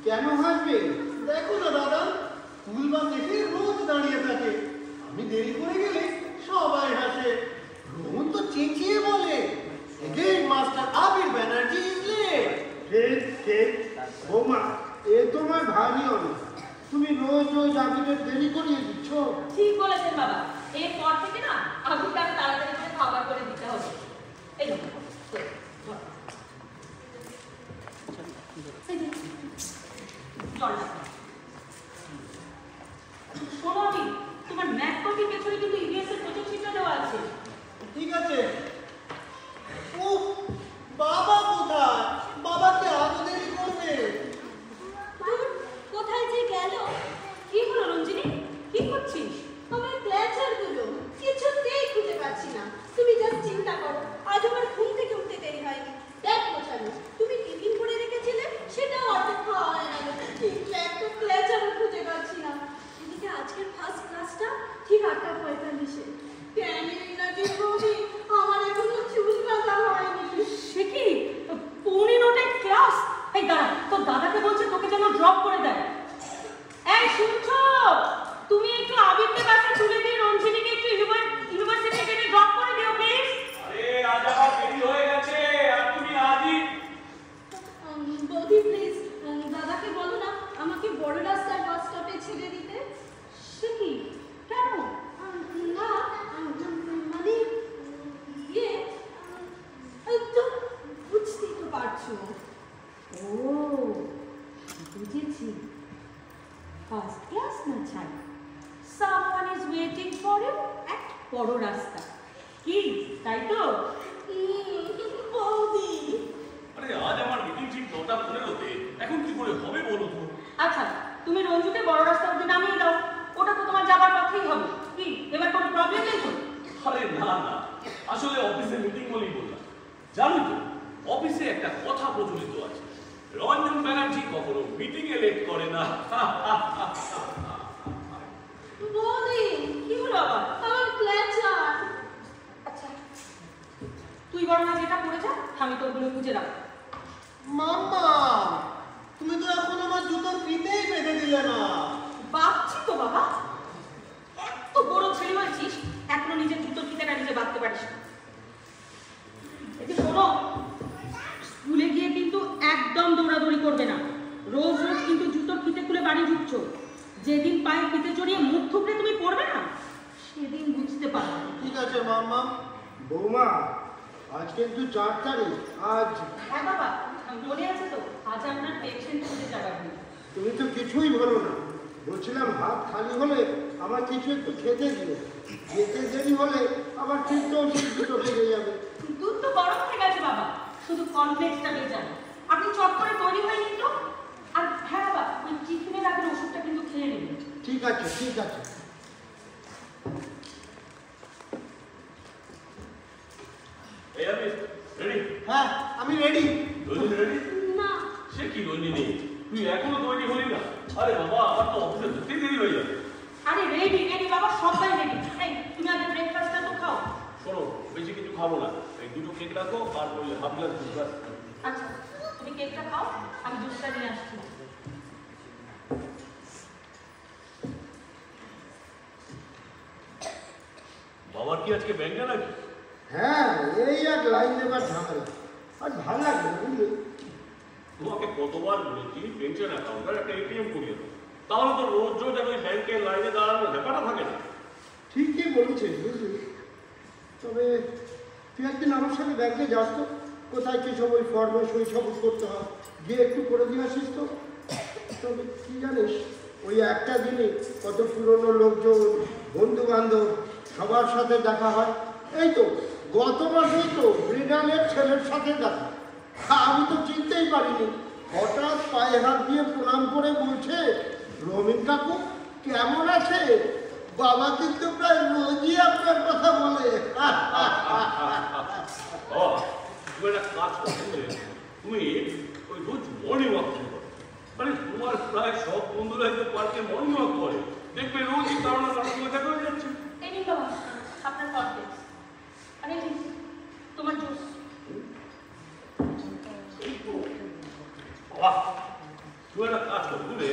কেন হাসবে? দেখো না দাদা, স্কুল বাস এসে রোজ দাঁড়িয়ে থাকে। আমি দেরি করে গেলে সবাই হাসে। রোহন তো চেঁচিয়ে বলে, "Again, Master Abir Banerjee is late." ঠিক ঠিক। বৌমা, এ তোমার ভারী অনেক। তুমি রোজ রোজ আবিরের দেরি করিয়ে দিচ্ছ। ঠিক বলেছেন বাবা, এরপর থেকে না আবিরকে আমি তাড়াতাড়ি করে খাবার করে দিতে হবে। এই শোনো আমি তোমার ম্যাথ কপির পেছনে কিন্তু ইভিএস এর প্রচুর চিত্র দেওয়া আছে। ঠিক আছে। ও বাবা কোথায়? বাবাকে আরো দেরি করবে। কোথায় যে গেল? কি হলো রঞ্জিনী, কি করছিস? আমার ক্ল্যাচার গুলো কিছুতেই খুঁজে পাচ্ছি না। তুমি জাস্ট চিন্তা করো, আজ আমার ঘুম থেকে উঠতে দেরি হয়নি। দেখ গোছানো, তুমি টিফিন করে রেখেছিলে, সেটাও অর্ধেক খাওয়া হয়ে গেল। একটা ক্ল্যাচারও খুঁজে পাচ্ছি না। এদিকে আজকের ফার্স্ট ক্লাসটা ঠিক 8:45-এ। কেন নাকি বৌদি, আমার এখনো চুল কাটা হয়নি। সে কি 9:15 ক্লাস? এই দাঁড়া, তোর দাদাকে বলছে তোকে যেন ড্রপ করে দেয়। এই শুনছো, তুমি একটু আবিরকে বাসে তুলে দিয়ে রঞ্জিনীকে একটু ইউনিভার্সিটি থেকে ড্রপ করে দিও প্লিজ। আরে আজ আমার দেরি হয়ে গেছে, আর তুমি আজই। বৌদি প্লিজ দাদাকে বলো না আমাকে বড় রাস্তার বাস স্টপে ছেড়ে দিতে। সে কি, কেন? না মানে ইয়ে তো বুঝতেই তো পারছো। ও বুঝেছি, ফার্স্ট ক্লাস না ছাই, someone is waiting for you at বড় রাস্তা। কি তাই তো? বৌদি আরে আজ আমার মিটিং ঠিক 9:15-তে, এখন কি করে হবে বলো তো? আচ্ছা, তুমি রঞ্জুকে বড় রাস্তা অব্দি নামিয়ে দাও, ওটা তো তোমার যাবার পথেই হবে। কি এবার কোনো প্রবলেম নেই তো? আরে না না, আসলে অফিসে মিটিং বলেই বললাম। জানো তো, অফিসে একটা কথা প্রচলিত আছে, রঞ্জন ব্যানার্জি কখনো মিটিং এ লেট করে না। বৌদি কি হলো আবার? আমার ক্ল্যাচার। আচ্ছা তুই বড় না যেটা পড়ে যা, আমি তো ওগুলো খুঁজে রাখ। মাম্মা, তুমি তো এখন আমার জুতোর ফিতেই বেঁধে দিলে না। বাঁধছি তো বাবা, এত বড় ছেলে হয়েছিস এখনো নিজের জুতোর ফিতেটা নিজে বাঁধতে পারিস না। এই যে শোনো, স্কুলে গিয়ে কিন্তু একদম দৌড়াদৌড়ি করবে না। রোজ রোজ কিন্তু জুতোর ফিতে খুলে বাড়ি ঢুকছো। যেদিন পায়ে ফিতে চড়িয়ে মুখ থুবড়ে তুমি পড়বে না, সেদিন বুঝতে পারবে। ঠিক আছে মাম্মা। বৌমা, আজ কিন্তু 4 তারিখ। আজ হ্যাঁ বাবা, মনে আছে তো, আজ আপনার পেনশন তুলতে যাবার দিন। তুমি তো কিছুই বলো না। বলছিলাম হাত খালি হলে আমার কিছু একটু খেতে দিও। যেতে দেরি হলে আবার ঠিকটাও দুটো বেড়ে যাবে। দুধ তো গরম হয়ে গেছে বাবা, শুধু কমপ্লেক্সটা ভেজান। আপনি চট করে তৈরি হয়ে নিন তো। আর হ্যাঁ বাবা, ওই টিফিনের আগের ওষুধটা কিন্তু খেয়ে নেবেন। ঠিক আছে ঠিক আছে। এই আমি রেডি। হ্যাঁ আমি রেডি। রঞ্জিনী রেডি? না সে কি রঞ্জিনী, তুই এখনো তৈরি হলি না? আরে বাবা, আমার তো অফিসে ঢুকতেই দেরি হয়ে যাবে। আরে রেডি রেডি বাবা, সবাই রেডি। এই তুমি আগে ব্রেকফাস্টটা তো খাও। শোনো, বেশি কিছু খাবো না, এই 2টো কেক রাখো আর ওই হাফ গ্লাস দুধ রাখো। আচ্ছা তুমি কেকটা খাও, আমি জুসটা নিয়ে আসছি। বাবার কি আজকে ব্যাংকে নাকি? হ্যাঁ, এই এক লাইন নেবার ঝামেলা। আর ভালো লাগে না বুঝলি। তোমাকে কতবার বলেছি পেনশন অ্যাকাউন্টের একটা এটিএম করিয়ে দাও, তাহলে তো রোজ রোজ আর ওই ব্যাংকের লাইনে দাঁড়ানোর ব্যাপারটা থাকে না। ঠিকই বলেছিস বুঝলি। তবে তুই একদিন আমার সাথে ব্যাংকে যাস তো। কোথায় কি সব ওই ফর্মে সই সবুজ করতে হয়, গিয়ে একটু করে দিয়ে আসিস তো। তবে কি জানিস, ওই একটা দিনে কত পুরনো লোকজন, বন্ধু বান্ধব সবার সাথে দেখা হয়। এই তো গত মাসেই তো মৃণালের ছেলের সাথে দেখা। আমি তো চিনতেই পারিনি। হঠাৎ পায়ে হাত দিয়ে প্রণাম করে বলছে, রমিন কাকু কেমন আছে? বাবা কিন্তু প্রায় রোজই আপনার কথা বলে। তুমি একটা কাজ করতে, তুমি ওই রোজ মর্নিং ওয়াক করো। মানে তোমার প্রায় সব বন্ধুরা একটু পার্কে মর্নিং ওয়াক করে, দেখবে রোজই কারণ না কারণ দেখা হয়ে যাচ্ছে। এই নিন বাবা আপনার কমপ্লেক্স, আরে তোমার জুস। তুমি একটা কাজ করো, বুঝলে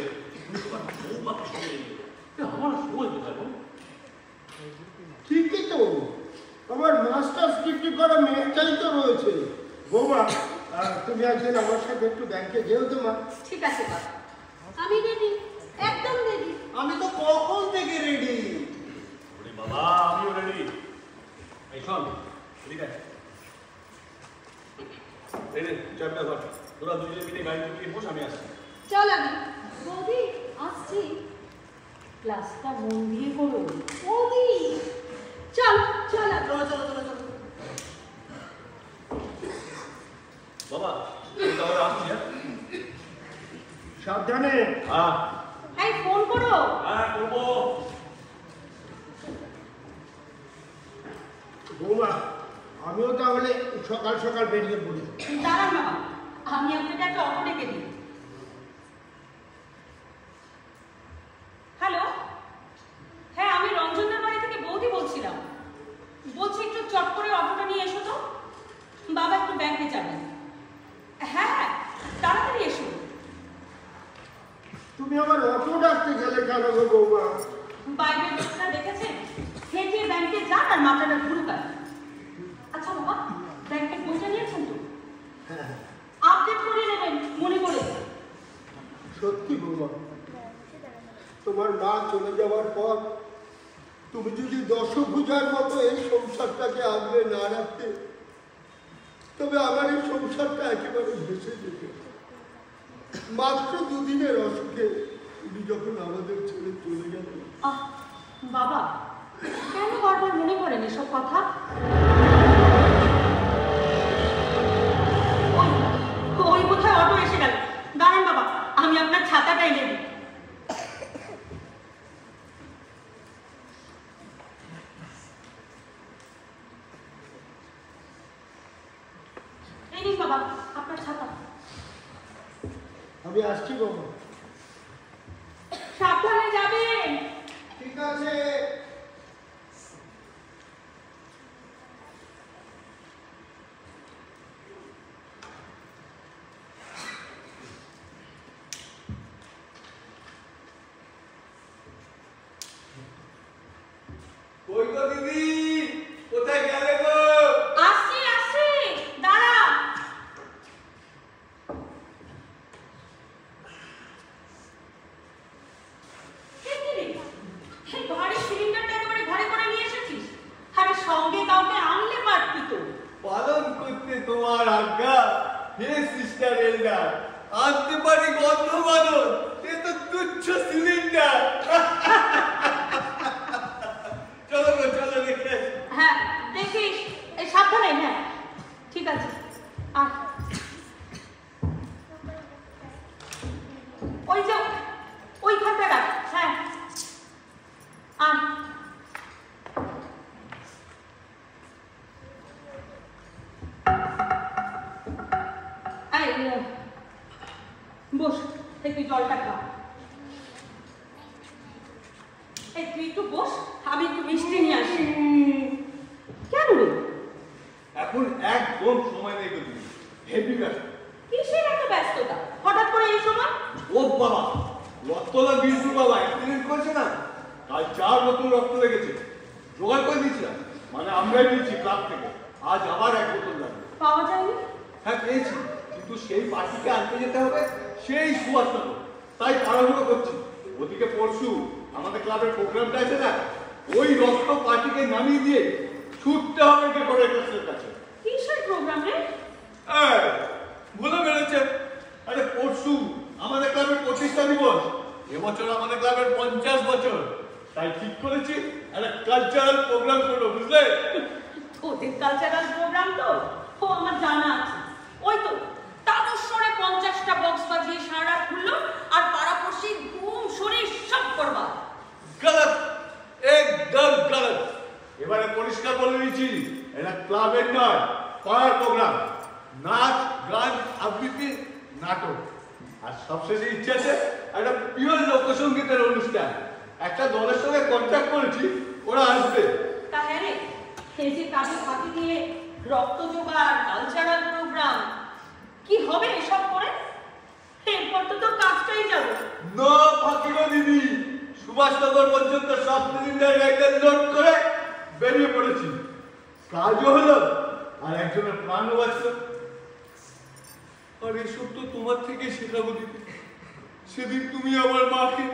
তুমি তোমার বৌমাকে সঙ্গে নিয়ে যেও। আমার সময় কোথায় বল? ঠিকই তো, আমার মাস্টার্স ডিগ্রি করা মেয়েটাই তো রয়েছে। বৌমা, তুমি একদিন আমার সাথে একটু ব্যাংকে যেও তো মা। ঠিক আছে বাবা। আমি রেডি, একদম রেডি। আমি তো কখন থেকে রেডি। ওরে বাবা, আমিও রেডি। এই শোন, এদিকে আয়। এই নে, চাবিটা ধর। তোরা দুজনে মিলে গাড়িতে গিয়ে বস, আমি আসছি। চল আমি। বৌদি আসছি। ক্লাসটা মন দিয়ে করো। বৌদি চল চল চলো চলো চলো চলো। বাবা, আমি তাহলে আসছি। হ্যাঁ সাবধানে। হ্যাঁ এই ফোন করো। হ্যাঁ করবো। বৌমা, আমিও তাহলে সকাল সকাল বেরিয়ে পড়ি। দাঁড়ান বাবা, আমি আপনাকে একটা অটো ডেকে দিই। হ্যালো, হ্যাঁ আমি রঞ্জনদের বাড়ি থেকে বৌদি বলছিলাম। বলছি একটু চট করে অটোটা নিয়ে এসো তো, বাবা একটু ব্যাংকে যাবেন। হ্যাঁ হ্যাঁ, তাড়াতাড়ি এসো। তুমি আমার অটো ডাকতে গেলে কেন গো বৌমা? বাইরের লোকটা দেখেছেন, হেঁটে ব্যাংকে যান আর মাথাটা ঘুরুকান। আচ্ছা বাবা, ব্যাংকের বইটা নিয়েছেন তো? হ্যাঁ, আপডেট করে নেবেন মনে করে। সত্যি বৌমা, তোমার মা চলে যাওয়ার পর তুমি যদি দশভুজার মতো এই সংসারটাকে আগলে না রাখতে, তবে আমার এই সংসারটা একেবারে ভেসে যেত। মাত্র দুদিনের অসুখে উনি যখন আমাদের ছেড়ে চলে গেলেন। আহ বাবা, কেন বারবার মনে করেন এসব কথা? ওই ওই কোথায় অটো এসে গেল। দাঁড়ান বাবা, আমি আপনার ছাতাটা এনে দিই। এই নিন বাবা আপনার ছাতা। আমি আসছি বৌমা। সাবধানে যাবেন। ঠিক আছে। কই গো দিদি, কোথায় গেলে গো? আসছি আসছি, দাঁড়া। ভারী সিলিন্ডারটা একেবারে ঘরে করে নিয়ে এসেছিস? আরে সঙ্গে কাউকে আনলে পারতি তো। পালন করতে তোমার আজ্ঞা হে সিস্টার এল্ডার। আনতে পারি গন্ধ বাদন, এ তো তুচ্ছ সিলিন্ডার। চলো গো চলো, রেখে আসি। হ্যাঁ দেখিস, এই সাবধানে। হ্যাঁ ঠিক আছে। আর ওই যে ওইখানটা রাখ। হ্যাঁ আর বস, একটু জলটা খা। এই তুই একটু বস, আমি একটু মিষ্টি নিয়ে আসি। কেন রে? এখন একদম সময় নেই গো দিদি, হেভি ব্যস্ত। কিসের এত ব্যস্ততা হঠাৎ করে এই সময়? ও বাবা, রক্তদা বিষ্ণু বাবা অ্যাক্সিডেন্ট করেছে না, কাল 4 বোতল রক্ত লেগেছে। জোগাড় করে দিয়েছিলাম, মানে আমরাই দিয়েছি ক্লাব থেকে। আজ আবার 1 বোতল লাগবে। পাওয়া যায়নি? হ্যাঁ পেয়েছি, কিন্তু সেই পার্টিকে আনতে যেতে হবে, সেই সুবাসটা তো। তাই তাড়াহুড়ো করছি। ওদিকে পরশু আমাদের ক্লাবের প্রোগ্রামটা আছে না, ওই রক্ত পার্টিকে নামিয়ে দিয়ে ছুটতে হবে ডেকোরেটরসের কাছে। কিসের প্রোগ্রাম রে? ভুলে বেড়েছে। আরে পরশু আমাদের ক্লাবের প্রতিষ্ঠা দিবস। এবছর আমাদের ক্লাবের 50 বছর। তাই ঠিক করেছি একটা কালচারাল প্রোগ্রাম করবো, বুঝলে? ওদের কালচারাল প্রোগ্রাম তো ও আমার জানা আছে। ওই তো তারস্বরে 50টা বক্স বাজিয়ে সারা রাত ঘুরলো আর পাড়াপড়শি ঘুম শরীর সব করবা। গলত, একদম গলত। এবারে পরিষ্কার বলে দিচ্ছি, এটা ক্লাবের নয়, পাড়ার প্রোগ্রাম। নাচ, গান, আবৃত্তি, নাটক। আর সবশেষে ইচ্ছে আছে একটা পিওর লোকসঙ্গীতের অনুষ্ঠান। একটা দলের সঙ্গে কন্ট্যাক্ট করেছি, ওরা আসবে। তা হ্যাঁ রে, এই যে কাজে ফাঁকি দিয়ে রক্ত জোগাড়, কালচারাল প্রোগ্রাম, কি হবে এসব করে? এরপর তো তোর কাজটা পেয়ে যাবো। নো ফাঁকিব দিদি, সুভাষনগর পর্যন্ত সব সিলিন্ডার গাড়িতে লোড করে বেরিয়ে পড়েছি। কাজও হলো আর একজনের প্রাণও বাঁচলো। আর এসব তো তোমার থেকে শেখাবো দিদি। সেদিন তুমি আমার মাকে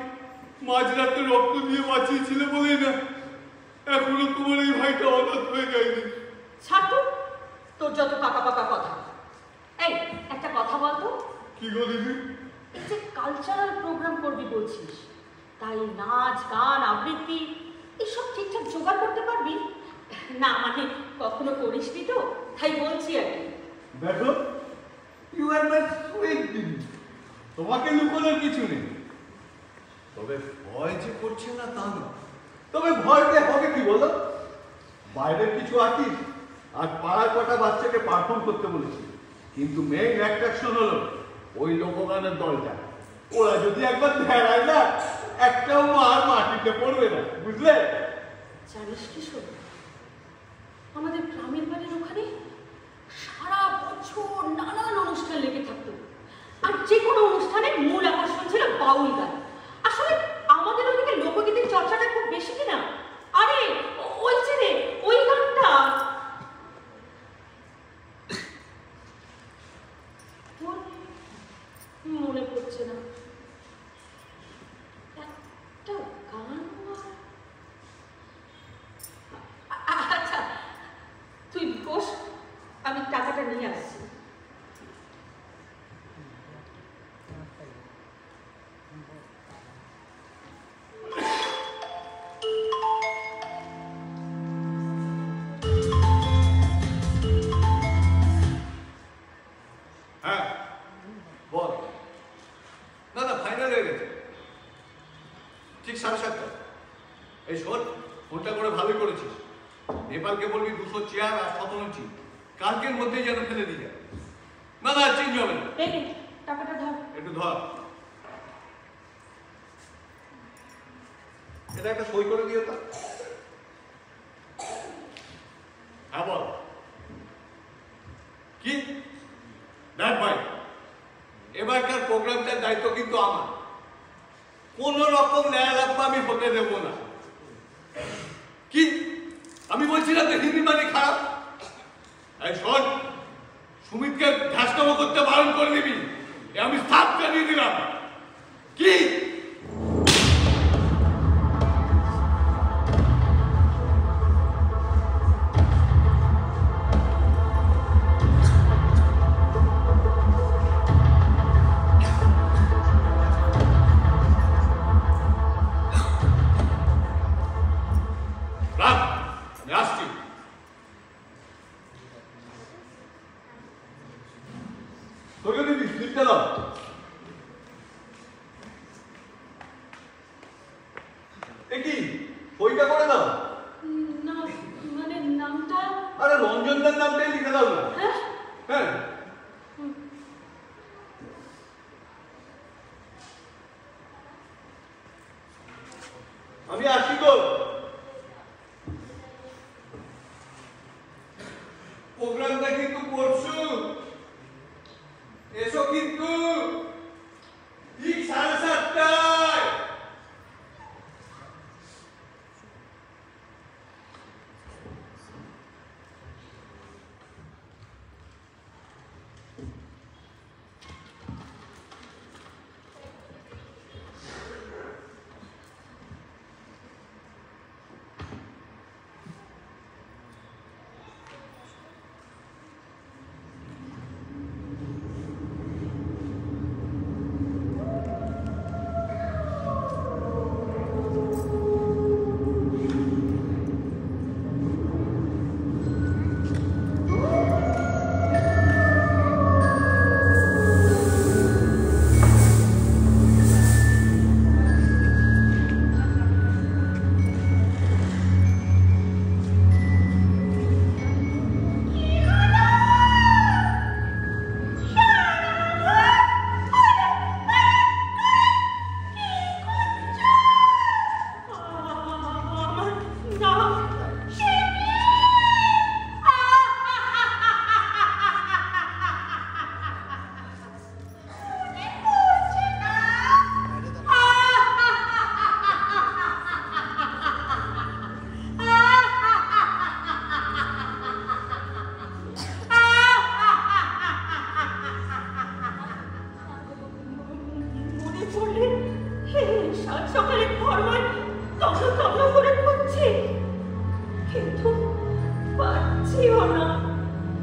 মাঝরাতে রক্ত দিয়ে বাঁচিয়েছিলে বলেই না এখনো তোমার এই ভাইটা অনাথ হয়ে যায়নি। ছাড় তো, তোর যত পাকা পাকা কথা। এই একটা কথা বলতো, কি গো দিদি? এই যে কালচারাল প্রোগ্রাম করবি বলছিস, তাই নাচ গান আবৃত্তি এসব ঠিকঠাক জোগাড় করতে পারবি? না মানে কখনো করিসনি তো, তাই বলছি আর কি। দেখো, ইউ আর মাই সুইট দিদি, তোমাকে লুকোনোর কিছু নেই। তবে ভয় যে করছে না তা না। তবে ভয় পেয়ে হবে কি বলো? বাইরের কিছু আর্টিস্ট আর পাড়ার কটা বাচ্চাকে পারফর্ম করতে বলেছি, কিন্তু মেইন অ্যাট্রাকশন হলো ওই লোকগানের দলটা। ওরা যদি একবার ধেড়ায় না, একটাও মার মাটিতে পড়বে না, বুঝলে? জানিস কিশোর, আমাদের গ্রামের বাড়ির ওখানে সারা বছর নানান অনুষ্ঠান লেগে থাকতো, আর যে কোনো অনুষ্ঠানের মূল আকর্ষণ ছিল বাউল গান। আসলে আমাদের ওইদিকে লোকগীতির চর্চাটা খুব বেশি কিনা। আরে ওই যে রে, ওই গানটা তোর মনে পড়ছে না। একটা গান আচ্ছা, তুই বস, আমি টাকাটা নিয়ে আসছি। হ্যাঁ বল। না না, ফাইনাল হয়ে গেছে, ঠিক 7:30। এই শোন, ফোনটা করে ভালোই করেছিস। নেপালকে বলবি 200 চেয়ার আর 17 চিন কালকের মধ্যেই যেন ফেলে দিয়ে যায়। না না, চেঞ্জ হবে না। এই নে, টাকাটা ধর। একটু ধর, এটা একটা সই করে দিও তো। হ্যাঁ বল। কি? দেখ ভাই, এবারকার প্রোগ্রামটার দায়িত্ব কিন্তু আমার। কোন রকম ন্যায়ালাপ্পা আমি হতে দেব না। কি আমি বলছি না তো হিন্দি মানে খারাপ? এই শোন, সুমিতকে ধ্যাসনামো করতে বারণ করে নিবি, আমি সাপ জানিয়ে দিলাম। কি? তোকে দিবি স্লিপটা দাও। কি বইটা করে দাও। না মানে নামটা, আরে রঞ্জনদার নামটাই লিখে দাও না। হ্যাঁ হ্যাঁ আমি আসি তো। প্রোগ্রামটা কিন্তু পরশু, এসো কিন্তু ঠিক 7:30টায়। সকালে ফরমাল তন্ন করে খুঁজছি, কিন্তু পাচ্ছিও না।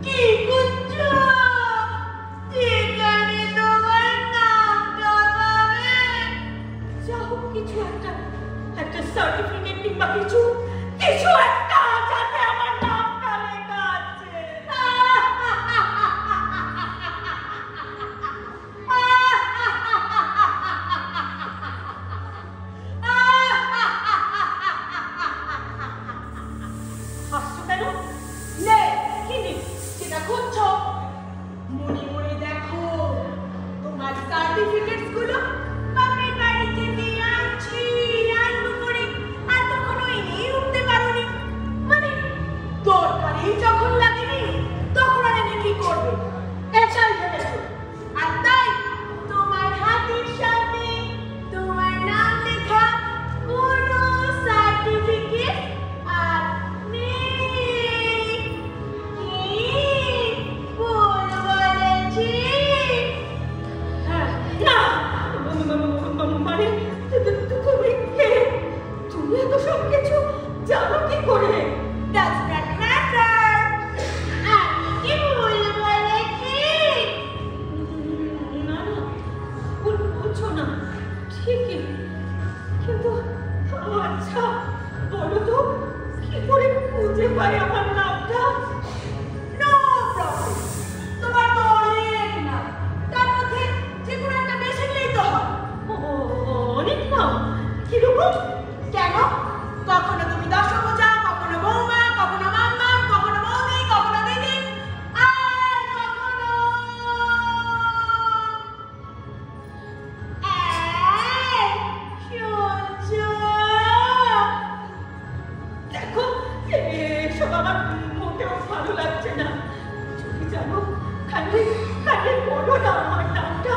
কি খুঁজছো? যেখানে তোমার নামটা পাবে। যা হোক কিছু একটা সার্টিফিকেট কিংবা কিছু একটা যাতে আমার নামটা লেখা আছে। হাসছো কেন? নে, কি নে? যেটা খুঁজছো মনে করে দেখো। তোমার সার্টিফিকেটস গুলো বাপের বাড়িতে নিয়ে আনবো করে আর তখনও এনেই উঠতে পারোনি। মানে দরকারেই যখন লাগেনি তখন আর এনে কি করবে? এটাই ভেবেছো। আর তাই তোমার হাতের সামনে তোমার নাম লেখা কোনো সার্টিফিকেট আর নেই। কি বলেছি? হ্যাঁ, না, মানে তুমি এত সব কিছু জানো কি করে? Does that matter? আমি কি ভুল বলেছি? না না, ভুল বলছো না, ঠিকই, কিন্তু আচ্ছা বলো তো কি করে খুঁজে পাই আমার নামটা? No problem. তোমার তো অনেক নাম, তার মধ্যে যে কোনো একটা বেছে নিলেই তো হয়। অনেক নাম, কিরকম? কেন? কখনো তুমি দশভুজা, কখনো বৌমা, কখনো মাম্মা, কখনো বৌদি, কখনো দিদি, আর কখনো শুনছো? দেখো এসব আমার মোটেও ভালো লাগছে না। যদি জানো খালি বলো না আমার নামটা।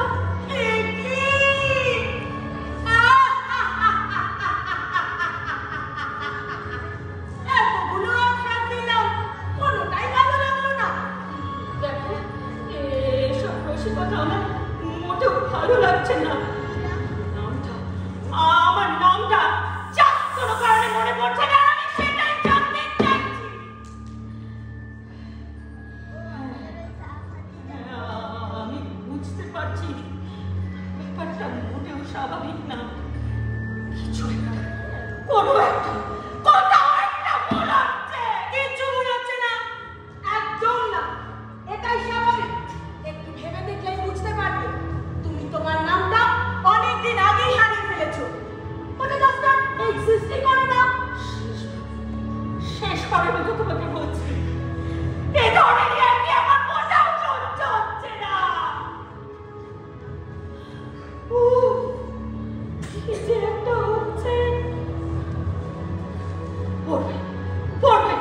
এতগুলো অপশন দিলাম, কোনোটাই ভালো লাগলো না। দেখো এসব রসিকতা আমার মোটেও ভালো লাগছে না। আমার নামটা যা কোনো কারণে মনে পড়ছে না, আমি সেটাই জানতে চাইছি। আমি বুঝতে পারছি ব্যাপারটা মোটেও স্বাভাবিক না। কিছু একটা, কোনো একটা, কোথাও একটা ভুল হচ্ছে। কিচ্ছু ভুল হচ্ছে না, একদম না। এটাই স্বাভাবিক। একটু ভেবে দেখলেই বুঝতে পারবে তুমি তোমার নামটা অনেকদিন আগেই হারিয়ে ফেলেছো। ওটা জাস্ট এক্সিস্টই করে না। শেষ করার মতো তোমাকে বলছি, এ ধরনের আর কি আমার মোটেও সহ্য হচ্ছে না। কি যে একটা হচ্ছে। পড়বে,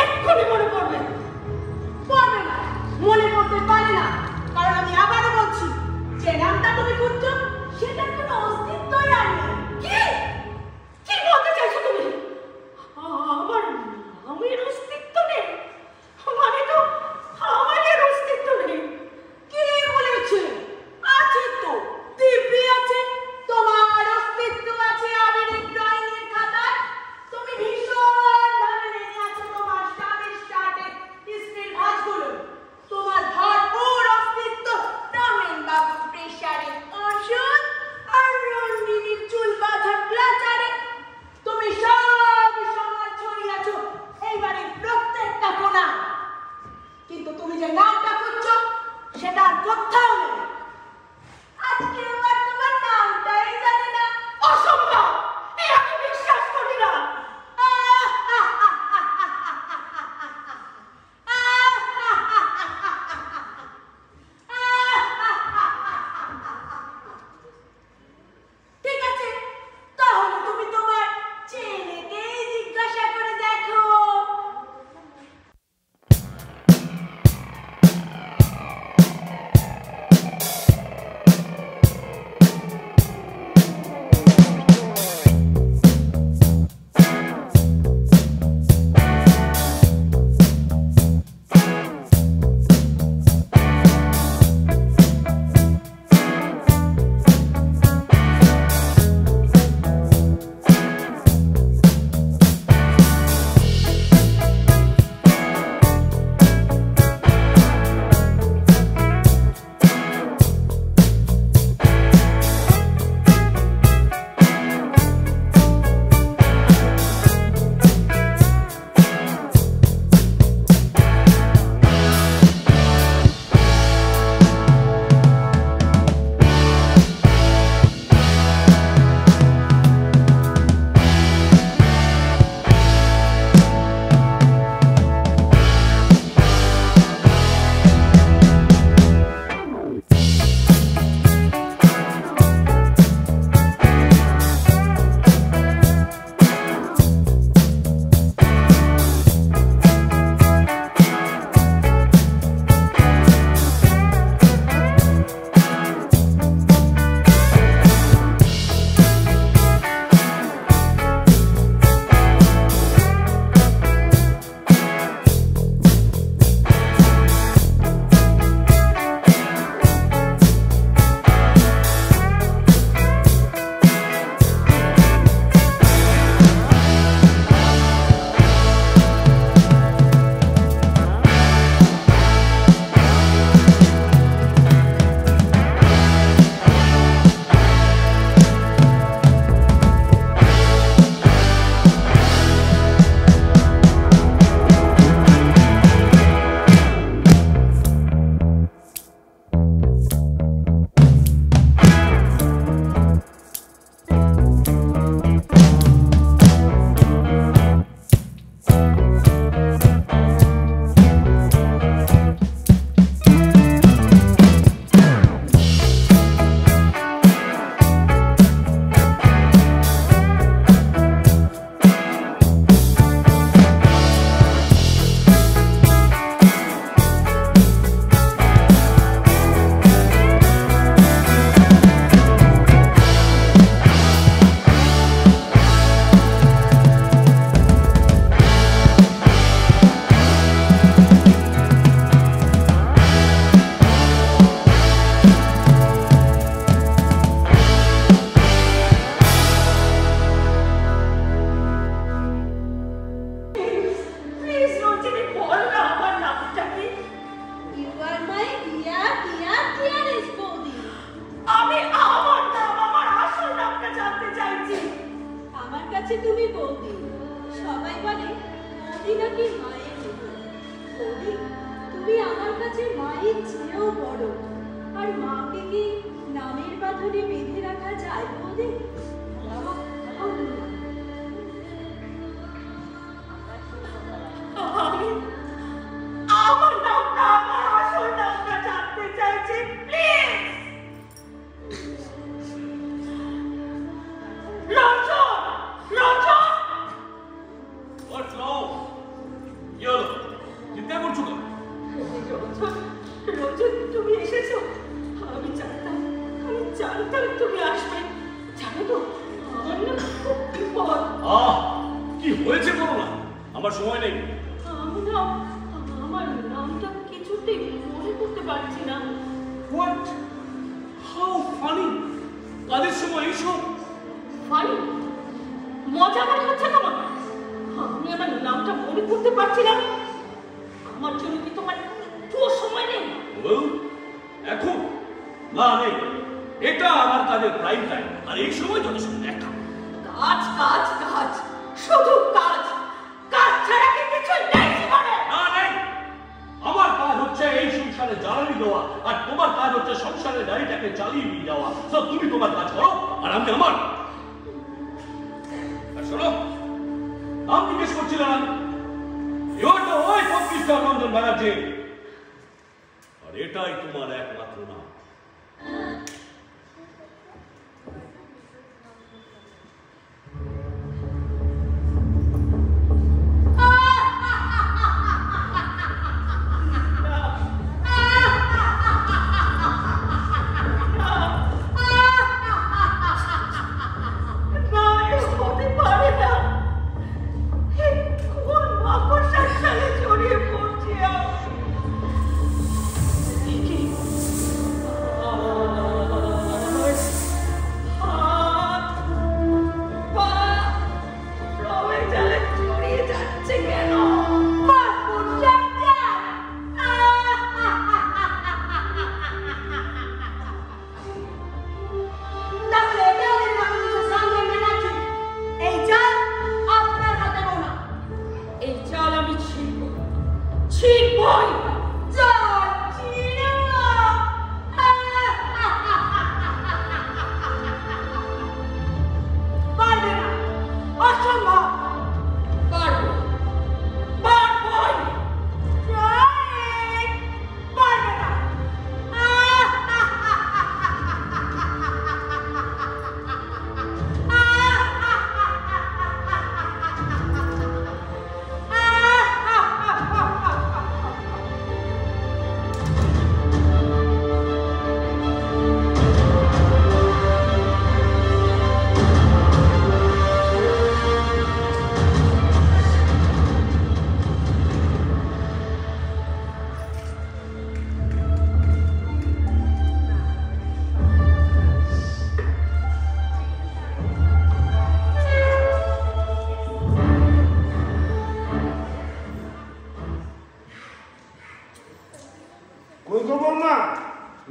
এক্ষুনি মনে পড়বে। পড়বে না, মনে পড়তে পারে না, কারণ আমি আবারও বলছি যে নামটা তুমি খুঁজছো সেটার কোনো অস্তিত্বই আর নেই। কি বলতে চাইছো তুমি? আমার নামের অস্তিত্ব নেই? মানে তো আমাদের অস্তিত্ব নেই। কি বলেছে? আছে তো, দিব্যি আছে। তোমার অস্তিত্ব কাছে তুমি বৌদি। সবাই বলে বৌদি নাকি মায়ের মতো। বৌদি, তুমি আমার কাছে মায়ের চেয়েও বড়। আর মাকে কি নামের বাঁধনে বেঁধে রাখা যায় বৌদি? আমার নামটা, আমার আসল নামটা জানতে চাইছি, please. Ranjan, Ranjan. What's wrong? কি হলো? চিন্তা করছো কেন? রঞ্জন, রঞ্জন, তুমি এসেছো। আমি জানতাম তুমি আসবে। জানো তো, আমার না খুব বিপদ। কি হয়েছে বলো না, আমার সময় নেই। আমার নামটা কিছুতেই মনে করতে পারছি না। What? How funny! কাদের সময় এইসব? ফানি? মজা মনে হচ্ছে তোমার? আমি আমার নামটা মনে করতে পারছি না। আমার জন্য কি তোমার একটু সময় নেই? Well, এখন না নেই। এটা আমার কাজের প্রাইম টাইম, আর এই সময় যত সময় দেখা। কাজ কাজ কাজ, শুধু কাজ। কাজ ছাড়া কি কিছু নেই জীবনে? না নেই। আমার কাজ হচ্ছে এই সংসারে জ্বালানি দেওয়া, আর তোমার কাজ হচ্ছে সংসারের গাড়িটাকে চালিয়ে নিয়ে যাওয়া। তো তুমি তোমার কাজ করো, আর আমি আমার। আর শোনো, আমি জিজ্ঞেস করছিলাম, you are the wife of mister Ranjan Banerjee, আর এটাই তোমার একমাত্র নাম।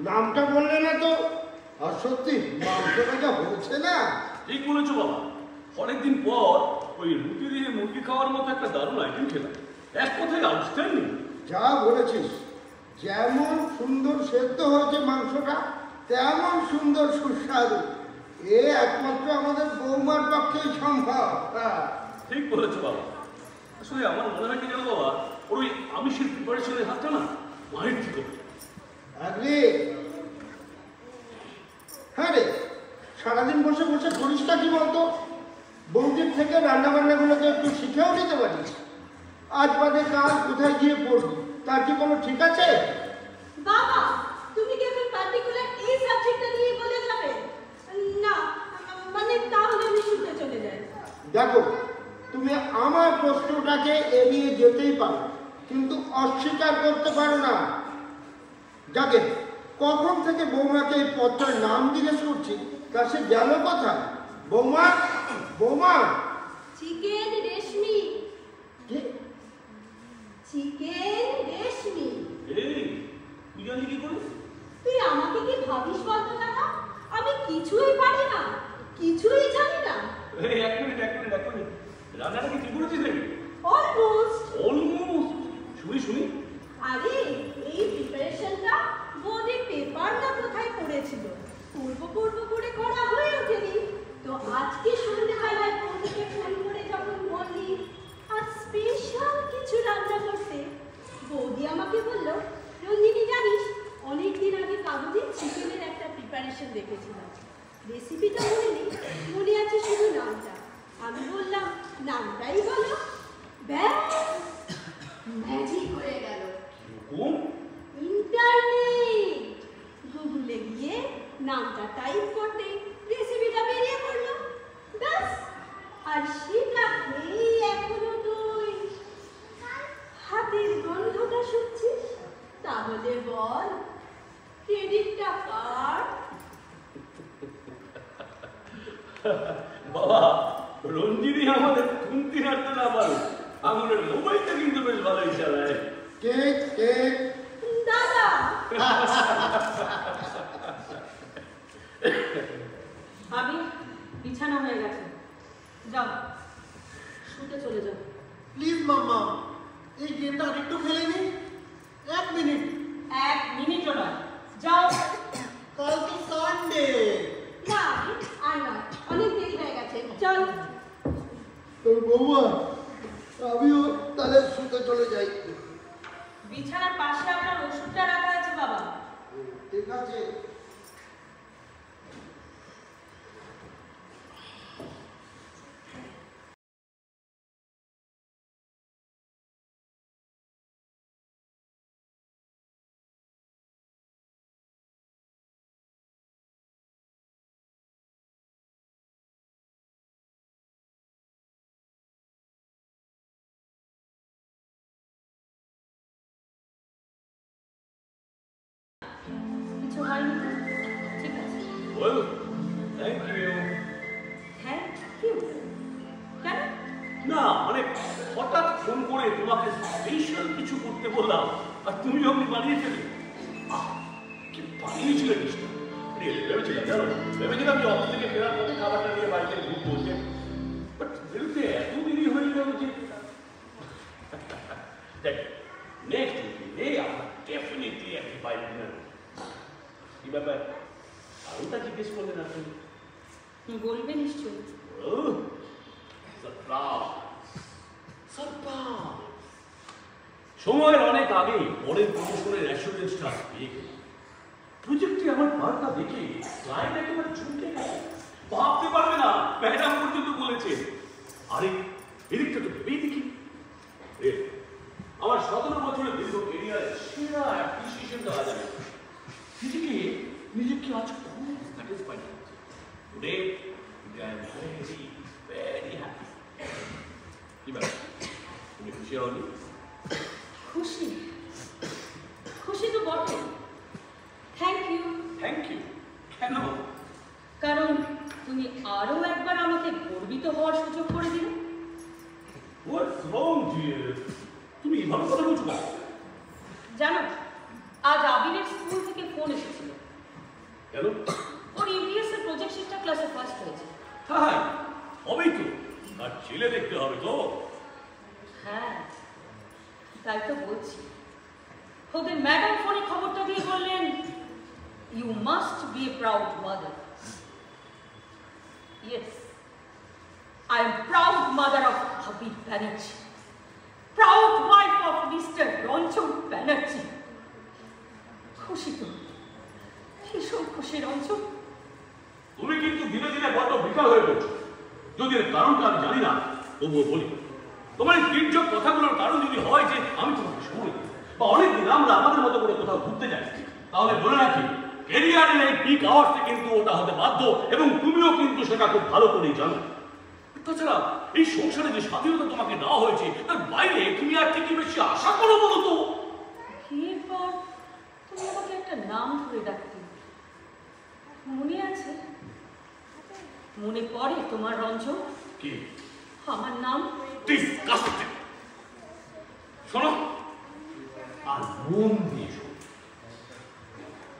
নামটা বললে না তো। আর সত্যি মাংসটা যা হচ্ছে না। ঠিক বলেছো বাবা, অনেকদিন পর ওই রুটি দিয়ে মুরগি খাওয়ার মতো একটা দারুণ আইটেম খেলাম। এক কথায় আউটস্ট্যান্ডিং। যা বলেছিস, যেমন সুন্দর সেদ্ধ হয়েছে মাংসটা, তেমন সুন্দর সুস্বাদু। এ একমাত্র আমাদের বৌমার পক্ষেই সম্ভব। ঠিক বলেছো বাবা। আসলে আমার মনে হয় কি জানো বাবা, ওই আমিষের প্রিপারেশনের হাতটা না মায়ের থেকে। হ্যাঁ রে, সারাদিন বসে বসে করিসটা কি বলতো? বৌদির থেকে রান্না বান্নাগুলোকে একটু শিখেও নিতে পারিস। আজ বাদে কাল কোথায় গিয়ে পড়বি, তার কি কোনো ঠিক আছে? বাবা, তুমি কি এখন পার্টিকুলার এই সাবজেক্টটা নিয়ে বলে যাবে? না, মানে তাহলে আমি শুনতে চলে যাই। দেখো, তুমি আমার প্রশ্নটাকে এড়িয়ে যেতেই পারো, কিন্তু অস্বীকার করতে পারো না। যাকে কখন থেকে বৌমাকে এই পত্রের নাম জিজ্ঞেস করছি, তা সে গেল কোথায়? বৌমা, বৌমা। চিকেন রেশমি। কি? চিকেন রেশমি। এই তুই জানি কি করে? তুই আমাকে কি ভাবিস বলতো দাদা? আমি কিছুই পারি না, কিছুই জানি না। এই এক মিনিট রান্নাটা কি তুই করেছিস নাকি? অলমোস্ট। অলমোস্ট। শুনি। আরে এই প্রিপারেশনটা বোর্ডে পেপার না কোথায় পড়েছিল, পূর্ব করে করা হয়ে ওঠেনি। তো আজকে সন্ধ্যাবেলায় বন্ধুকে ফোন করে যখন বললি আজ স্পেশাল কিছু রান্না করতে, বৌদি আমাকে বলল, রঞ্জিনী জানিস অনেকদিন আগে কাগজে চিকেনের একটা প্রিপারেশন দেখেছিলাম, রেসিপিটা মনে নেই, মনে আছে শুধু নামটা। আমি বললাম নামটাই বলো, ব্যাস ম্যাজিক হয়ে গেল। ইন্টারনেট গুগলে গিয়ে নামটা টাইপ করতে রেসিপিটা বেরিয়ে পড়লো, ব্যাস। আর সেটা খেয়েই এখনো তুই হাতের গন্ধটা শুনছিস। তাহলে বল ক্রেডিটটা কার? বাবা, রঞ্জিনী আমাদের খুন্তি নাড়তে না পারো, আঙুলের মোবাইলটা কিন্তু বেশ ভালোই চালায়। কেক দাদা। আমি বিছানা হয়ে গেছে, যাও শুতে চলে যাও। প্লিজ মাম্মা, এই গেমটা আরেকটু খেলে নি। 1 মিনিট। 1 মিনিটও নয়, যাও। কাল তো সানডে। না আর নয়, অনেক দেরি হয়ে গেছে, চল। তোর বৌমা, আমিও তাহলে শুতে চলে যাই। বিছানার পাশে আপনার ওষুধটা রাখা আছে বাবা। ঠিক আছে। কিছু হয়নি তো? ঠিক আছে। Well, thank you. Thank you. কেন? না মানে হঠাৎ ফোন করে তোমাকে স্পেশাল কিছু করতে বললাম আর তুমি অমনি বানিয়ে ফেলে। কি বানিয়েছিলে জিনিসটা? ভেবেছিলাম জানো, ভেবেছিলাম যে অফিস থেকে ফেরার পথে খাবারটা নিয়ে বাড়িতে ঢুকবো, বাট বেরোতে এত দেরি হয়ে গেল যে দেখ, নেক্সট উইকে আমরা ডেফিনেটলি একটি বাইরে ডিনার। কি ব্যাপার, আরোটা জিজ্ঞেস করলেন আপনি? বলবে নিশ্চয়ই। সময়ের অনেক আগে পরের প্রমোশনের অ্যাসুরেন্সটা পেয়ে গেল। প্রজেক্টে আমার পার্টটা দেখে ক্লায়েন্ট একেবারে চমকে গেছে, ভাবতে পারবে না, ম্যাডাম পর্যন্ত বলেছে। আরে এদিকটা তো ভেবেই দেখি, আমার 17 বছরের দীর্ঘ কেরিয়ারে সেরা অ্যাপ্রিসিয়েশন দেওয়া যাবে। নিজেকে আজ খুব স্যাটিসফাইড লাগছে। Today I am very happy. কি ব্যাপার, তুমি খুশি হওনি? খুশি খুশি তো বটে। Thank you. থ্যাংক ইউ কেন? কারণ তুমি আরো একবার আমাকে গর্বিত হওয়ার সুযোগ করে দিলে। What's wrong, dear? তুমি এভাবে কথা বলছো না। জানো, আজ আবিরের স্কুল থেকে ফোন এসেছিল। কেন? ওর ইভিএস এর প্রজেক্ট শিটটা ক্লাসে ফার্স্ট হয়েছে। হ্যাঁ, হবেই তো, আর ছেলে দেখতে হবে তো। হ্যাঁ, তাই তো বলছি। ওদের ম্যাডাম ফোনে খবরটা দিয়ে বললেন, you must be a proud mother. Yes, I am proud mother of Abir Banerjee, proud wife of mister Ranjan Banerjee. খুশি তো, ভীষণ খুশি রঞ্জন। তুমি কিন্তু ধীরে ধীরে বড্ড বিকাল হয়ে পড়ছো। যদি এর কারণটা আমি জানি না, তবুও বলি, তোমার এই তির্যক কথাগুলোর কারণ যদি হয় যে আমি তোমাকে সময় দিই বা অনেকদিন আমরা আমাদের মতো করে কোথাও ঘুরতে যাই, তাহলে বলে রাখি, ক্যারিয়ারের এই পিক আওয়ার্সে কিন্তু ওটা হতে বাধ্য, এবং তুমিও কিন্তু সেটা খুব ভালো করেই জানো। তাছাড়া এই সংসারে যে স্বাধীনতা তোমাকে দেওয়া হয়েছে তার বাইরে তুমি আর কি বেশি আশা করো বলো তো? বিয়ের পর তুমি আমাকে একটা নাম ধরে ডাকতে, মনে আছে? মনে পড়ে তোমার রঞ্জন? কি? আমার নাম? ডিসকাস্টিং। শোনো, আর মন দিয়ে শোনো।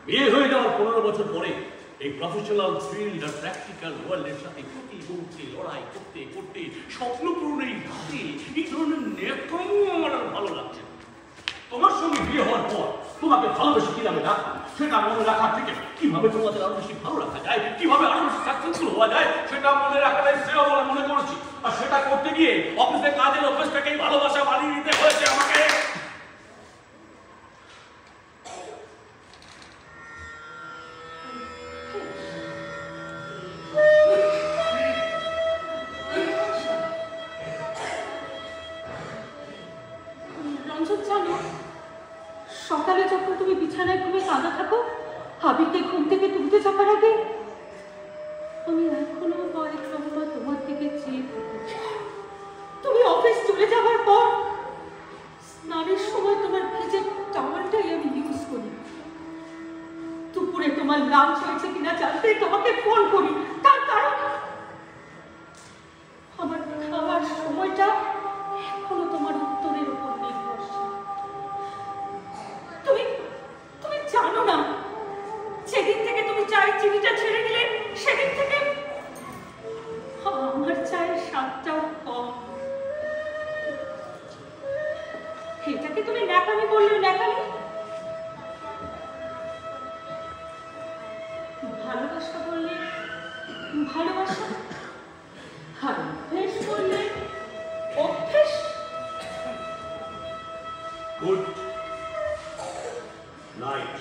বিয়ে হয়ে যাওয়ার 15 বছর পরে এই প্রফেশনাল ফিল্ড আর প্র্যাকটিক্যাল ওয়ার্ল্ডের সাথে প্রতিদিন দৌড়তে লড়াই করতে করতে স্বপ্ন পূরণের রাতে এই ধরনের নেকামো আমার আর ভালো লাগছে না। তোমার সঙ্গে বিয়ে হওয়ার পর তোমাকে ভালোবেসে কিভাবে রাখা সেটা মনে রাখার থেকে কিভাবে তোমাদের আরো বেশি ভালো রাখা যায়, কিভাবে আরো বেশি সাকসেসফুল হওয়া যায় সেটা মনে রাখাটাই শ্রেয় বলে মনে করেছি। আর সেটা করতে গিয়ে অফিসে কাজের অভ্যেসটাকেই ভালোবাসা বানিয়ে নিতে হয়েছে আমাকে। রঞ্জন জানো, সকালে যখন তুমি বিছানায় ঘুমিয়ে কাঁদা থাকো হাবিবকে ঘুম থেকে তুলতে যাবার আগে, আমি এখনো কয়েক লম্বা তোমার দিকে চেয়ে থাকি। তুমি অফিস চলে যাবার পর স্নানের সময় তোমার ভিজে টাওয়ালটাই আমি ইউজ করি। দুপুরে তোমার লাঞ্চ হয়েছে কিনা জানতে তোমাকে ফোন করি, তার কারণ আমার খাওয়ার সময়টা এখনো তোমার উত্তরের উপর নির্ভরশীল। তুমি জানো না, সেদিন থেকে তুমি চায়ের চিনিটা ছেড়ে দিলে সেদিন থেকে আমার চায়ের স্বাদটাও কম। এটাকে তুমি ন্যাকামি বললে ন্যাকামি? ভালোবাসা বললে ভালোবাসা, আর অভ্যেস বললে অভ্যেস। Good night.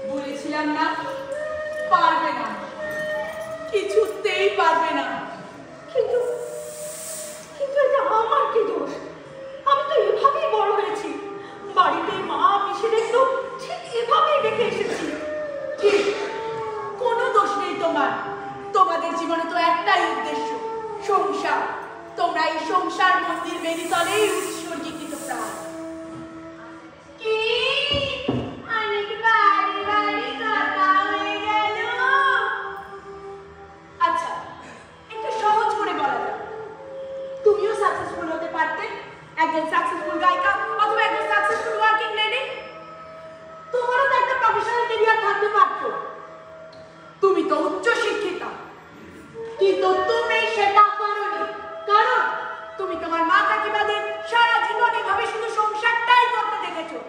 বলেছিলাম না পারবে না, কিছুতেই পারবে না। কিন্তু কিন্তু এটা আমার কি দোষ? আমি তো এভাবেই বড় হয়েছি, বাড়িতে মা পিসিদের তো ঠিক এভাবেই দেখে এসেছি। ঠিক, কোনো দোষ নেই তোমার। তোমাদের জীবনে তো একটাই উদ্দেশ্য, সংসার। তোমরা এই সংসার মন্দির বেরিতলেই উৎসর্গীকৃত প্রাণ। কি অনেক বাড়ি বাড়ি কথা হয়ে গেল। আচ্ছা, একটু সহজ করে বলা যাক, তুমিও সাকসেসফুল হতে পারতে, একজন সাকসেসফুল গায়িকা অথবা একজন সাকসেসফুল ওয়ার্কিং লেডি। তোমারও তো একটা প্রফেশনাল ক্যারিয়ার থাকতে পারত। তুমি তো উচ্চ শিক্ষিতা, কিন্তু তুমি সেটা করোনি। কারণ তুমি তোমার মা কাকিমাদের সারা জীবন এভাবে শুধু সংসারটাই করতে দেখেছো।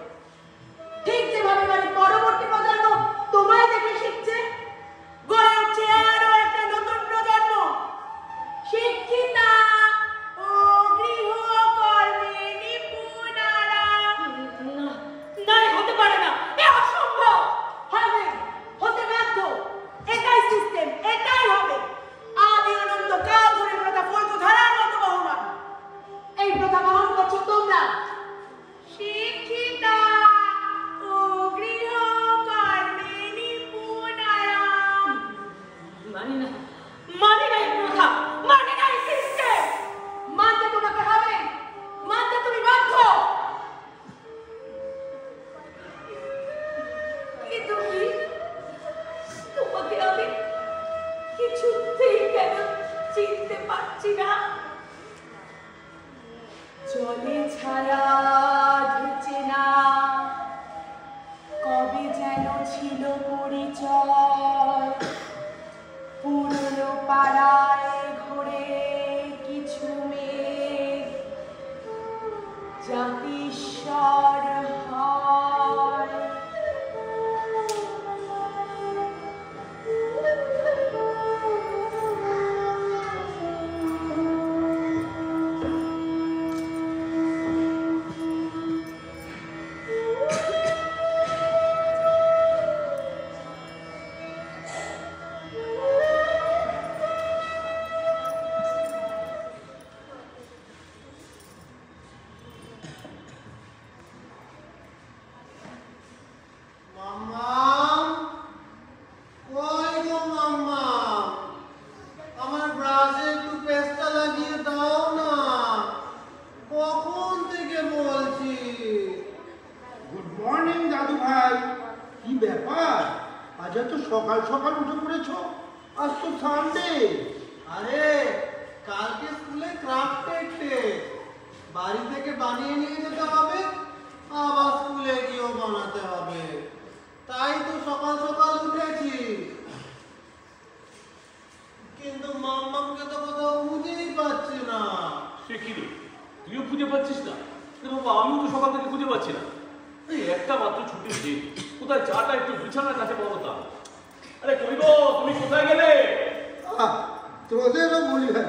ঠিক যেভাবে বাড়ির পরবর্তী প্রজন্ম তোমায় দেখে শিখছে, গড়ে উঠছে আরো একটা নতুন প্রজন্ম, শিক্ষিতা ও গৃহকর্মে নিপুণারা। না না, হতে পারে না, এ অসম্ভব। হবে, হতে বাধ্য। এটাই সিস্টেম, এটাই হবে। আদি অনন্ত কাল ধরে প্রথা ফলক ধারার মতো বহমান। এই প্রথা বহন করছো তোমরা, শিক্ষিতা ও গৃহকর্মে নিপুণারা। মানি না, মানি না এই প্রথা, মানি না এই সিস্টেম। মানতে তোমাকে হবে, মানতে তুমি বাধ্য। কিন্তু কি, তোমাকে আমি কিছুতেই কেন চিনতে পারছি না? জলে ছায়া ঘুচে না, কবে যেন ছিল পরিচয়। পুরনো পাড়ায় ঘোরে কিছু মেঘ, জাতিস্বর হয়। সকাল সকাল উঠে পড়েছ, আজ তো সানডে। আরে কাল বানিয়ে নিয়ে যেতে হবে, আবার স্কুলে গিয়েও বানাতে হবে। তাই তো সকাল সকাল উঠেছি, কিন্তু মাম্মামকে তো কোথাও খুঁজেই পাচ্ছি না। সে কি রে, তুইও খুঁজে পাচ্ছিস না? আরে বাবা, আমিও তো সকাল থেকে খুঁজে পাচ্ছি না। এই একটা মাত্র ছুটির দিন, কোথায় চাটা একটু বিছানার কাছে পাবো তা। আরে কই গো, তুমি কোথায় গেলে? তোদেরও বলি ভাই,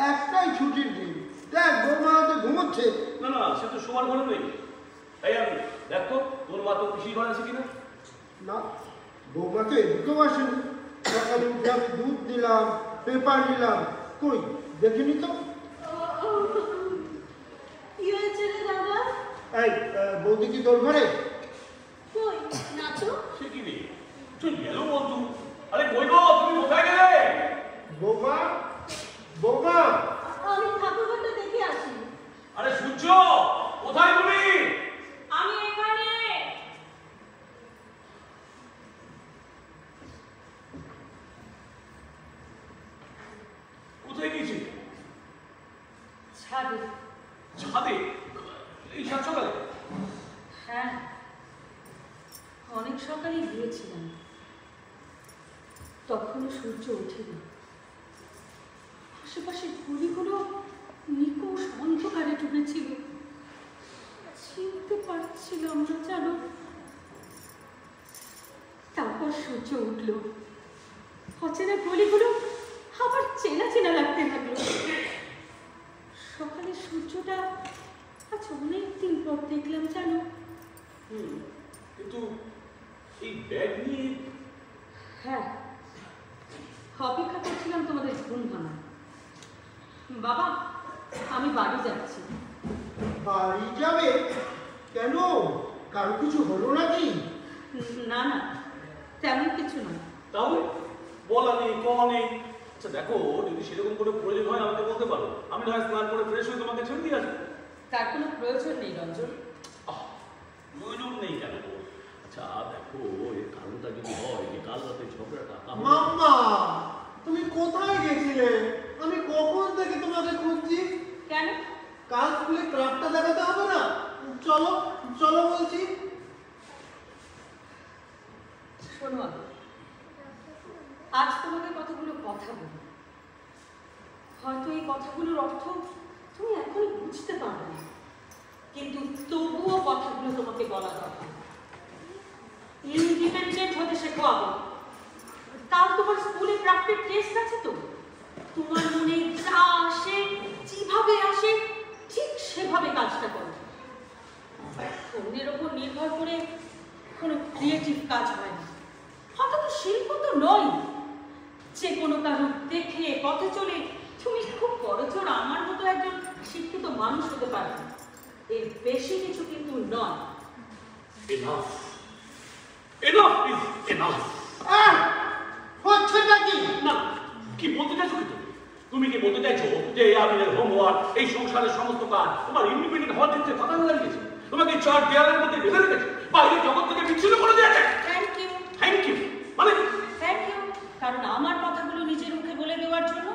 একটাই ছুটির দিন, দেখ বৌমা হয়তো ঘুমোচ্ছে। না না, সে তো শোয়ার ঘরে নেই। এই আমি দেখ তো, তোর মা তো পিসির ঘরে আছে কিনা। না, বৌমা তো এদিকেও আসেনি। সকালে উঠে আমি দুধ দিলাম, পেপার নিলাম, কই দেখিনি তো। কি হয়েছে রে দাদা? এই বৌদি কি তোর ঘরে? কই না তো। সে কি রে, তুই গেল বলতু। আরে কই গো, তুমি কোথায় গেলে? বৌমা, বৌমা। আমি ঠাকুরঘরটা দেখে আসি। আরে সূর্য, কোথায় তুমি? আমি এখানে। কোথায় গেছি? ছাদে। ছাদে? এই সাত সকালে? হ্যাঁ, অনেক সকালে গিয়েছিলাম, তখনও সূর্য ওঠেনি। আশেপাশে ঘুড়িগুলো নিকোষ অন্ধকারে ডুবেছিল, চিনতে পারছিলাম না জানো। তারপর সূর্য উঠল, অচেনা গলিগুলো আবার চেনা চেনা লাগতে লাগলো। সকালে সূর্যটা আজ অনেক দিন পর দেখলাম জানো। কিন্তু এই ব্যাগ নিয়ে? হ্যাঁ, অপেক্ষা করছিলাম তোমাদের ঘুম ভাঙা। বাবা, আমি বাড়ি যাচ্ছি। বাড়ি যাবে? কেন, কারো কিছু হলো নাকি? না না, তেমন কিছু না। তাহলে বলা নেই, কওয়া নেই। আচ্ছা দেখো, যদি সেরকম করে প্রয়োজন হয় আমাকে বলতে পারো, আমি না হয় স্নান করে ফ্রেশ হয়ে তোমাকে ছেড়ে দিয়ে আসবো। তার কোনো প্রয়োজন নেই রঞ্জন। প্রয়োজন নেই কেন? আচ্ছা দেখো, এর কারণটা যদি হয় যে কাল রাতে ঝগড়াটা, তাহলে মাম্মা, তুমি কোথায় গেছিলে? আমি কখন থেকে তোমাকে খুঁজছি। কেন? কাল স্কুলে ক্রাফটটা দেখাতে হবে না? চলো চলো বলছি। শোনো আগে, আজ তোমাকে কতগুলো কথা বলি। হয়তো এই কথাগুলোর অর্থ তুমি এখনই বুঝতে পারবে না, কিন্তু তবুও কথাগুলো তোমাকে বলা দরকার। ইন্ডিপেন্ডেন্ট হতে শেখো আগে। কাল তোমার স্কুলে ক্রাফটের টেস্ট আছে তো, তোমার মনে যা আসে, যেভাবে আসে ঠিক সেভাবে কাজটা করো। অন্যের ওপর নির্ভর করে কোনো ক্রিয়েটিভ কাজ হয় না। অন্তত শিল্প তো নয় যে কোনো কারণ দেখে পথে চলে তুমি খুব বড়জোর আমার মতো একজন শিক্ষিত মানুষ হতে পারবে। এর বেশি কিছু কিন্তু নয়। enough. Enough is enough. হচ্ছেটা কি? না, কি বলতে চাইছো কি তুমি? তুমি কি বলতে চাইছো যে আমি হোমওয়ার্ক, এই সংসারের সমস্ত কাজ তোমার ইন্ডিপেন্ডেন্ট হওয়ার দিচ্ছে কথা বলে দিয়েছে, তোমাকে চার দেয়ালের মধ্যে বেঁধে রেখেছে, বাইরে জগৎ থেকে বিচ্ছিন্ন করে দিয়েছে? Thank you. থ্যাংক ইউ মানে? থ্যাংক ইউ, কারণ আমার কথাগুলো নিজের মুখে বলে দেওয়ার জন্য।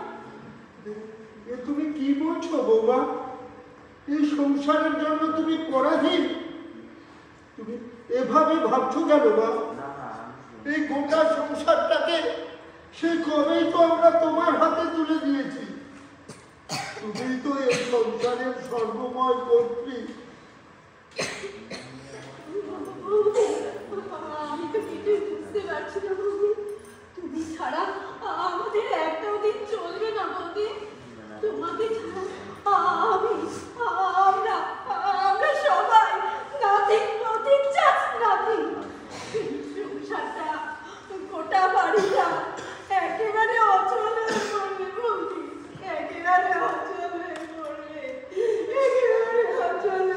এ তুমি কি বলছো বৌমা? এই সংসারের জন্য তুমি পরাধীন? তুমি এভাবে ভাবছো কেন মা? এই গোটা সংসারটাকে সে কবেই তো আমরা তোমার হাতে তুলে দিয়েছি। তুমি তো এই সংসারের সর্বময় কর্ত্রী। আমি তো কিছুই বুঝতে পারছি না বৌদি। তুমি ছাড়া আমাদের একটাও দিন চলবে না বৌদি। তোমাকে ছাড়া আমরা সবাই নাথিং, নাথিং, জাস্ট নাথিং। সংসারটা, গোটা বাড়িটা একেবারে অচল হয়ে পড়বে বৌদি, একেবারে অচল হয়ে পড়বে, একেবারে অচল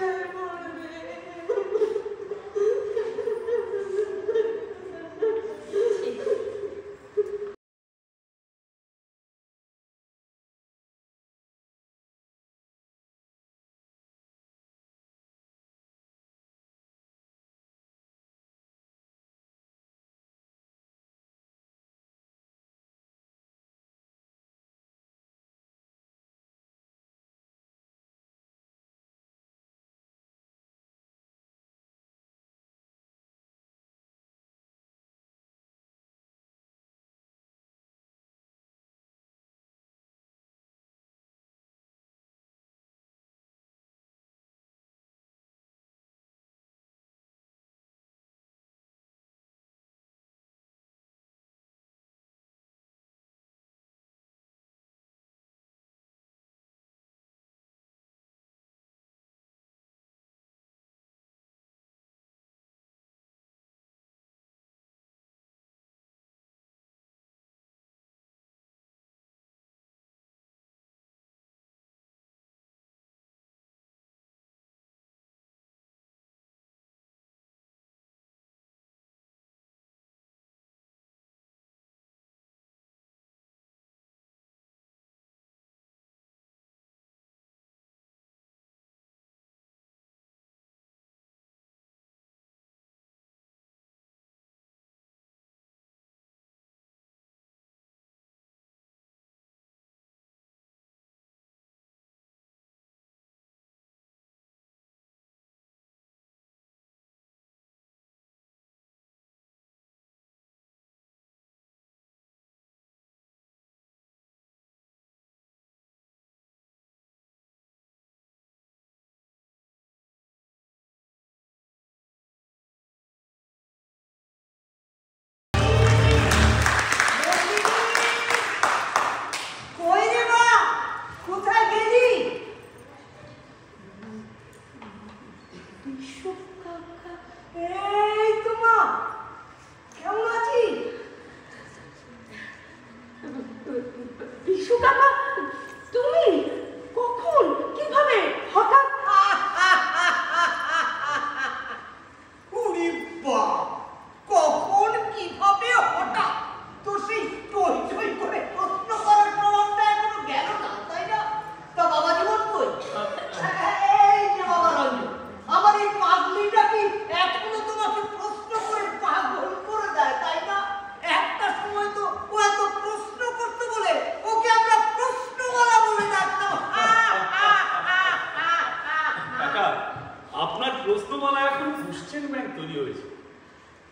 দেরি হয়েছে।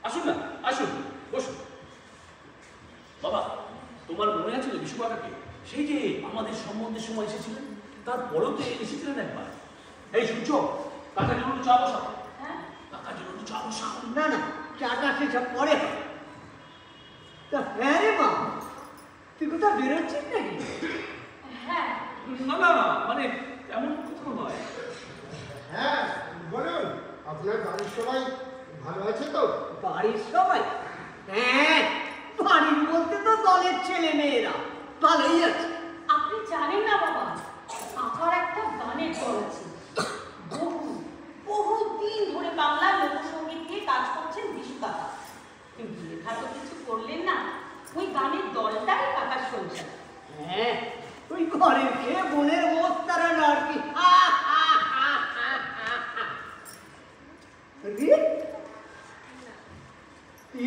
আসুন না, আসুন, বসুন। বাবা, তোমার মনে আছে তো বিশ্বকাকাকে? সেই যে আমাদের সম্বন্ধের সময় এসেছিলেন, তারপরেও তো এসেছিলেন একবার। এই সূর্য, কাকার জন্য একটু চা বসাও। হ্যাঁ? কাকার জন্য একটু চা বসাও। না না, চাটা সেসব পরে হবে। তা হ্যাঁ রে মা, তুই কোথাও বেরোচ্ছিস নাকি? হ্যাঁ, না না, মানে এমন কোথাও নয়। হ্যাঁ বলুন, আপনার বাড়ির সবাই ভালো আছে তো? বাড়ির সবাই? হ্যাঁ, বাড়ির বলতে তো দলের ছেলে মেয়েরা ভালোই আছে। আপনি জানেন না বাবা, আমার একটা গানের দল আছে। বহুদিন ধরে বাংলার লোকসঙ্গীত নিয়ে কাজ করছেন বিশু কাকা। কিন্তু লেখা তো কিছু করলেন না, ওই গানের দলটাই কাকার সংসার। হ্যাঁ, ওই ঘরের খেয়ে বোনের মোট তারানো আর কি।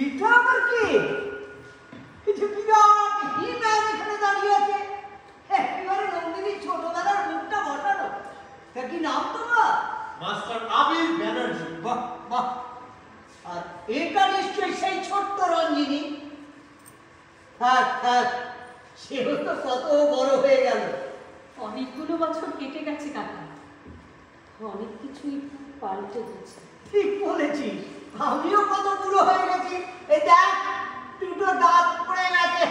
এটা আবার কে? কিছু বিরাট হিম্যান এখানে দাঁড়িয়ে আছে। একেবারে নন্দিনীর ছোটবেলার মুখটা বসানো। তা কি নাম তোমার? মাস্টার আবির ব্যানার্জি। বাহ বাহ। আর এটা নিশ্চয়ই সেই ছোট্ট রঞ্জিনী। থাক থাক, সেও তো কত বড় হয়ে গেল। অনেকগুলো বছর কেটে গেছে কাকা, অনেক কিছুই পাল্টে গেছে। ঠিক বলেছিস, আমিও কত বুড়ো হয়ে গেছি। এই দেখ, দুটো দাঁত পড়ে গেছে।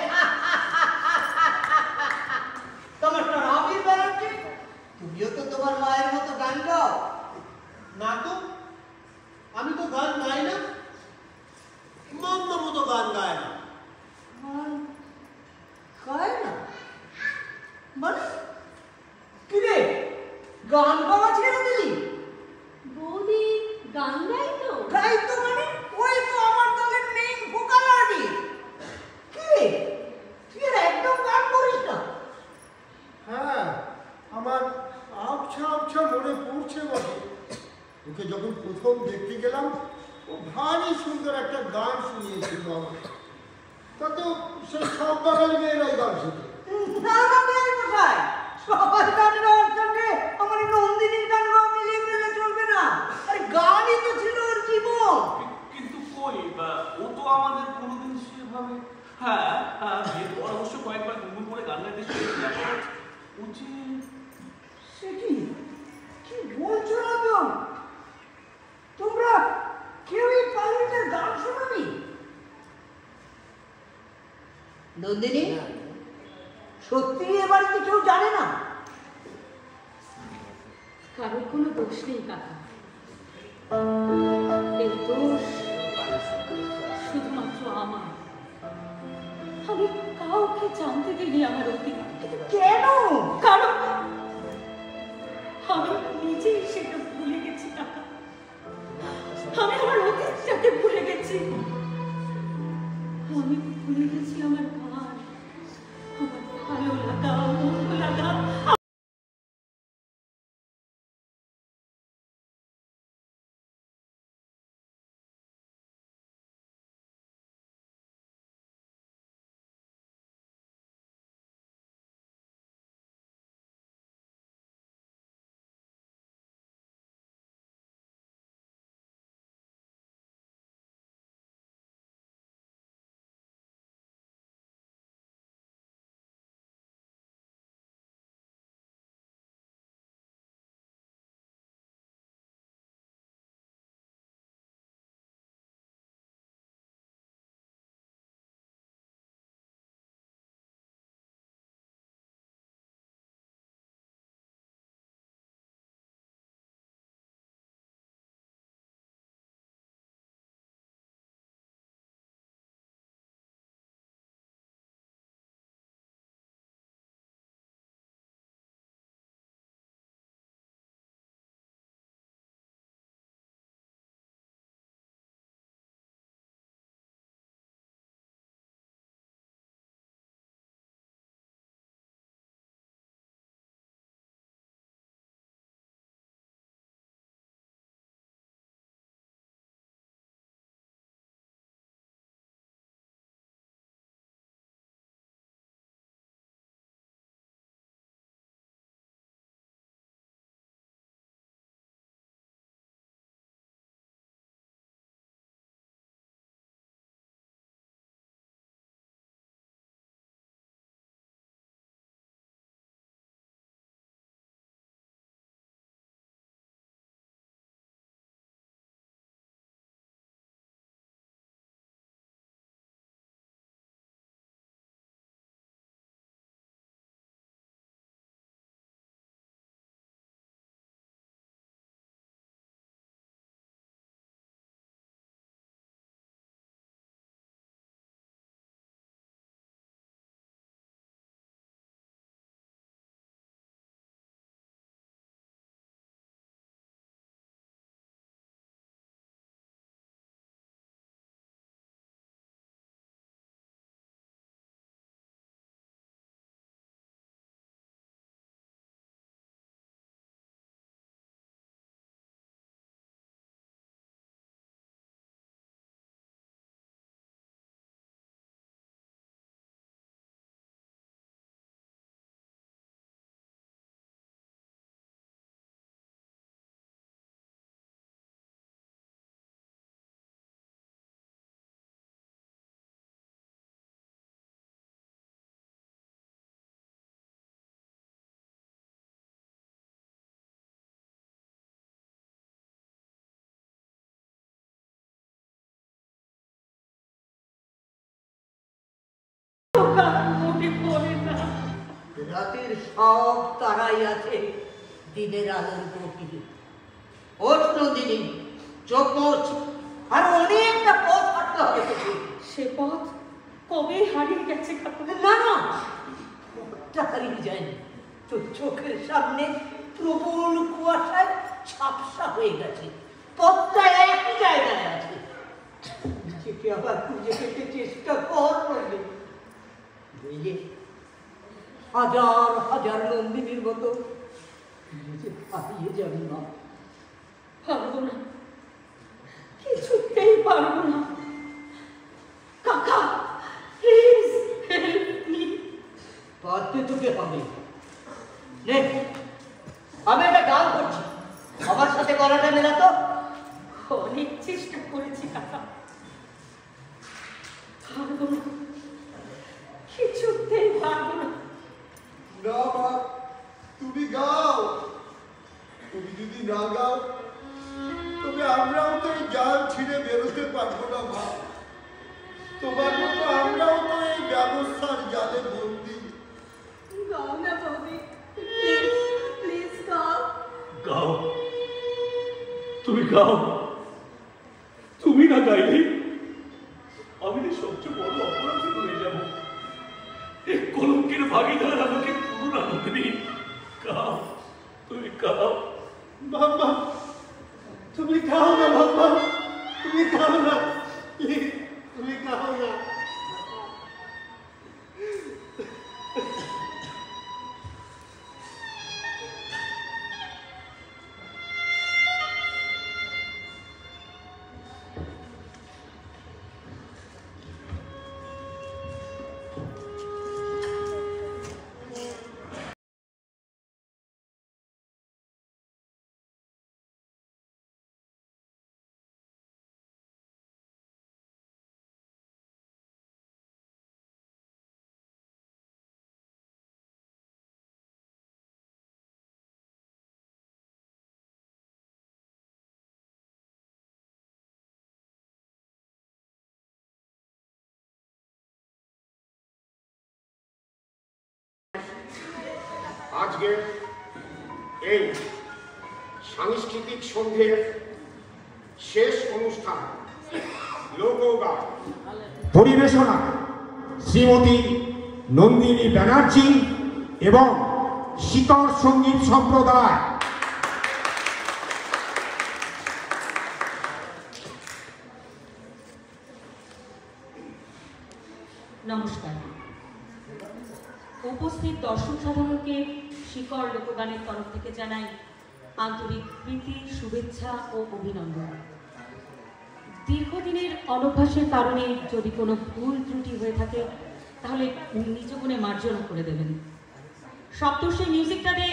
তোমার তো আবির ব্যানার্জি, তুমিও তো তোমার মায়ের মতো গান গাও। না তো, আমি তো গান গাই না, মন্দ মতো গান গায় না। গায় না মানে? কিরে, গান গাওয়া ছেড়ে দিলি? বৌদি গান গাই তো। গাই তো মানে ওই তো আমার দলের মেইন ভোকাল আর্টিস্ট। কিরে, তুই আর একদম গান করিস না? হ্যাঁ, আমার আবছা আবছা মনে পড়ছে বটে। ওকে যখন প্রথম দেখতে গেলাম, ও ভারী সুন্দর একটা গান শুনিয়েছিল আমাকে। তাতেও সে সব বাঙালি মেয়েরাই গান শেখে। না না, বেশ মশাই, সবার গান গাওয়ার সঙ্গে আমার নন্দিনীর গান গাওয়া মিলিয়ে ফেললে চলবে না। আরে গানই তো ছিল ওর জীবন। কিন্তু কই, ও তো আমাদের কোনোদিন সেভাবে। হ্যাঁ হ্যাঁ, বিয়ের পর অবশ্য কয়েকবার গুনগুন করে গান গাইতে শিখেছি। ও যে সে কি, কি বলছো রতন? তোমরা কেউই পালিতের গান শোনাবি? নন্দিনী, সত্যি এ বাড়িতে কেউ জানে না? কারোর কোনো দোষ নেই কাকা, এই দোষ শুধুমাত্র আমার। আমি কাউকে জানতে দিইনি আমার অতীত। কেন? কারণ আমি নিজেই সেটা ভুলে গেছি কাকা। আমি আমার অতীতটাকে ভুলে গেছি। আমি ভুলে গেছি আমার গান, আমার ভালো লাগা, মন্দ লাগা। রাতের সব তারাই আছে দিনের আলোর গভীরে। ওঠ নন্দিনী, চোখ মোচ, আর অনেকটা পথ হাঁটতে হবে তোকে। সে পথ কবে হারিয়ে গেছে কাকু। না না, পথটা হারিয়ে যায়নি, তোর চোখের সামনে প্রবল কুয়াশায় ঝাপসা হয়ে গেছে। পথটা একই জায়গায় আছে। নিজেকে আবার খুঁজে পেতে চেষ্টা কর করবে। বুঝলি, হাজার হাজার নন্দিনীর মতো নিজে হারিয়ে যাবি না। পারবো না, কিছুতেই পারবো না। কাকা, প্লিজ হেল্প মি। পারতে তোকে হবে। নে, আমি একটা গান করছি, আমার সাথে গলাটা মেলাতো। অনেক চেষ্টা করেছি কাকা, পারবো না, কিছুতেই পারবো না। না মা, তুমি গাও। তুমি যদি না গাও তবে আমরাও তো এই জাল ছিঁড়ে বেরোতে পারবো না মা। তোমার মতো আমরাও তো এই ব্যবস্থার জালে বন্দি। গাও না ববি, প্লিজ প্লিজ গাও। গাও, তুমি গাও। তুমি না গাইলে আমি যে সবচেয়ে বড় অপরাধী হয়ে যাব। এই কলঙ্কের ভাগিদার আমাকে পুরো নন্দিনী। গাও, তুমি গাও। বাবা, তুমি খাও না বাবা, তুমি খাও না, প্লিজ তুমি খাও না। আজকে এই সাংস্কৃতিক সন্ধ্যের শেষ অনুষ্ঠান লোকগান পরিবেশনা শ্রীমতী নন্দিনী ব্যানার্জি এবং শিকড় সঙ্গীত সম্প্রদায়। নমস্কার। উপস্থিত দর্শক সাধারণকে শিকড় লোকগানের তরফ থেকে জানাই আন্তরিক প্রীতি, শুভেচ্ছা ও অভিনন্দন। দীর্ঘদিনের অনভ্যাসের কারণে যদি কোনো ভুল ত্রুটি হয়ে থাকে তাহলে নিজ গুণে মার্জনা করে দেবেন। সপ্তর্ষি মিউজিকটা দে।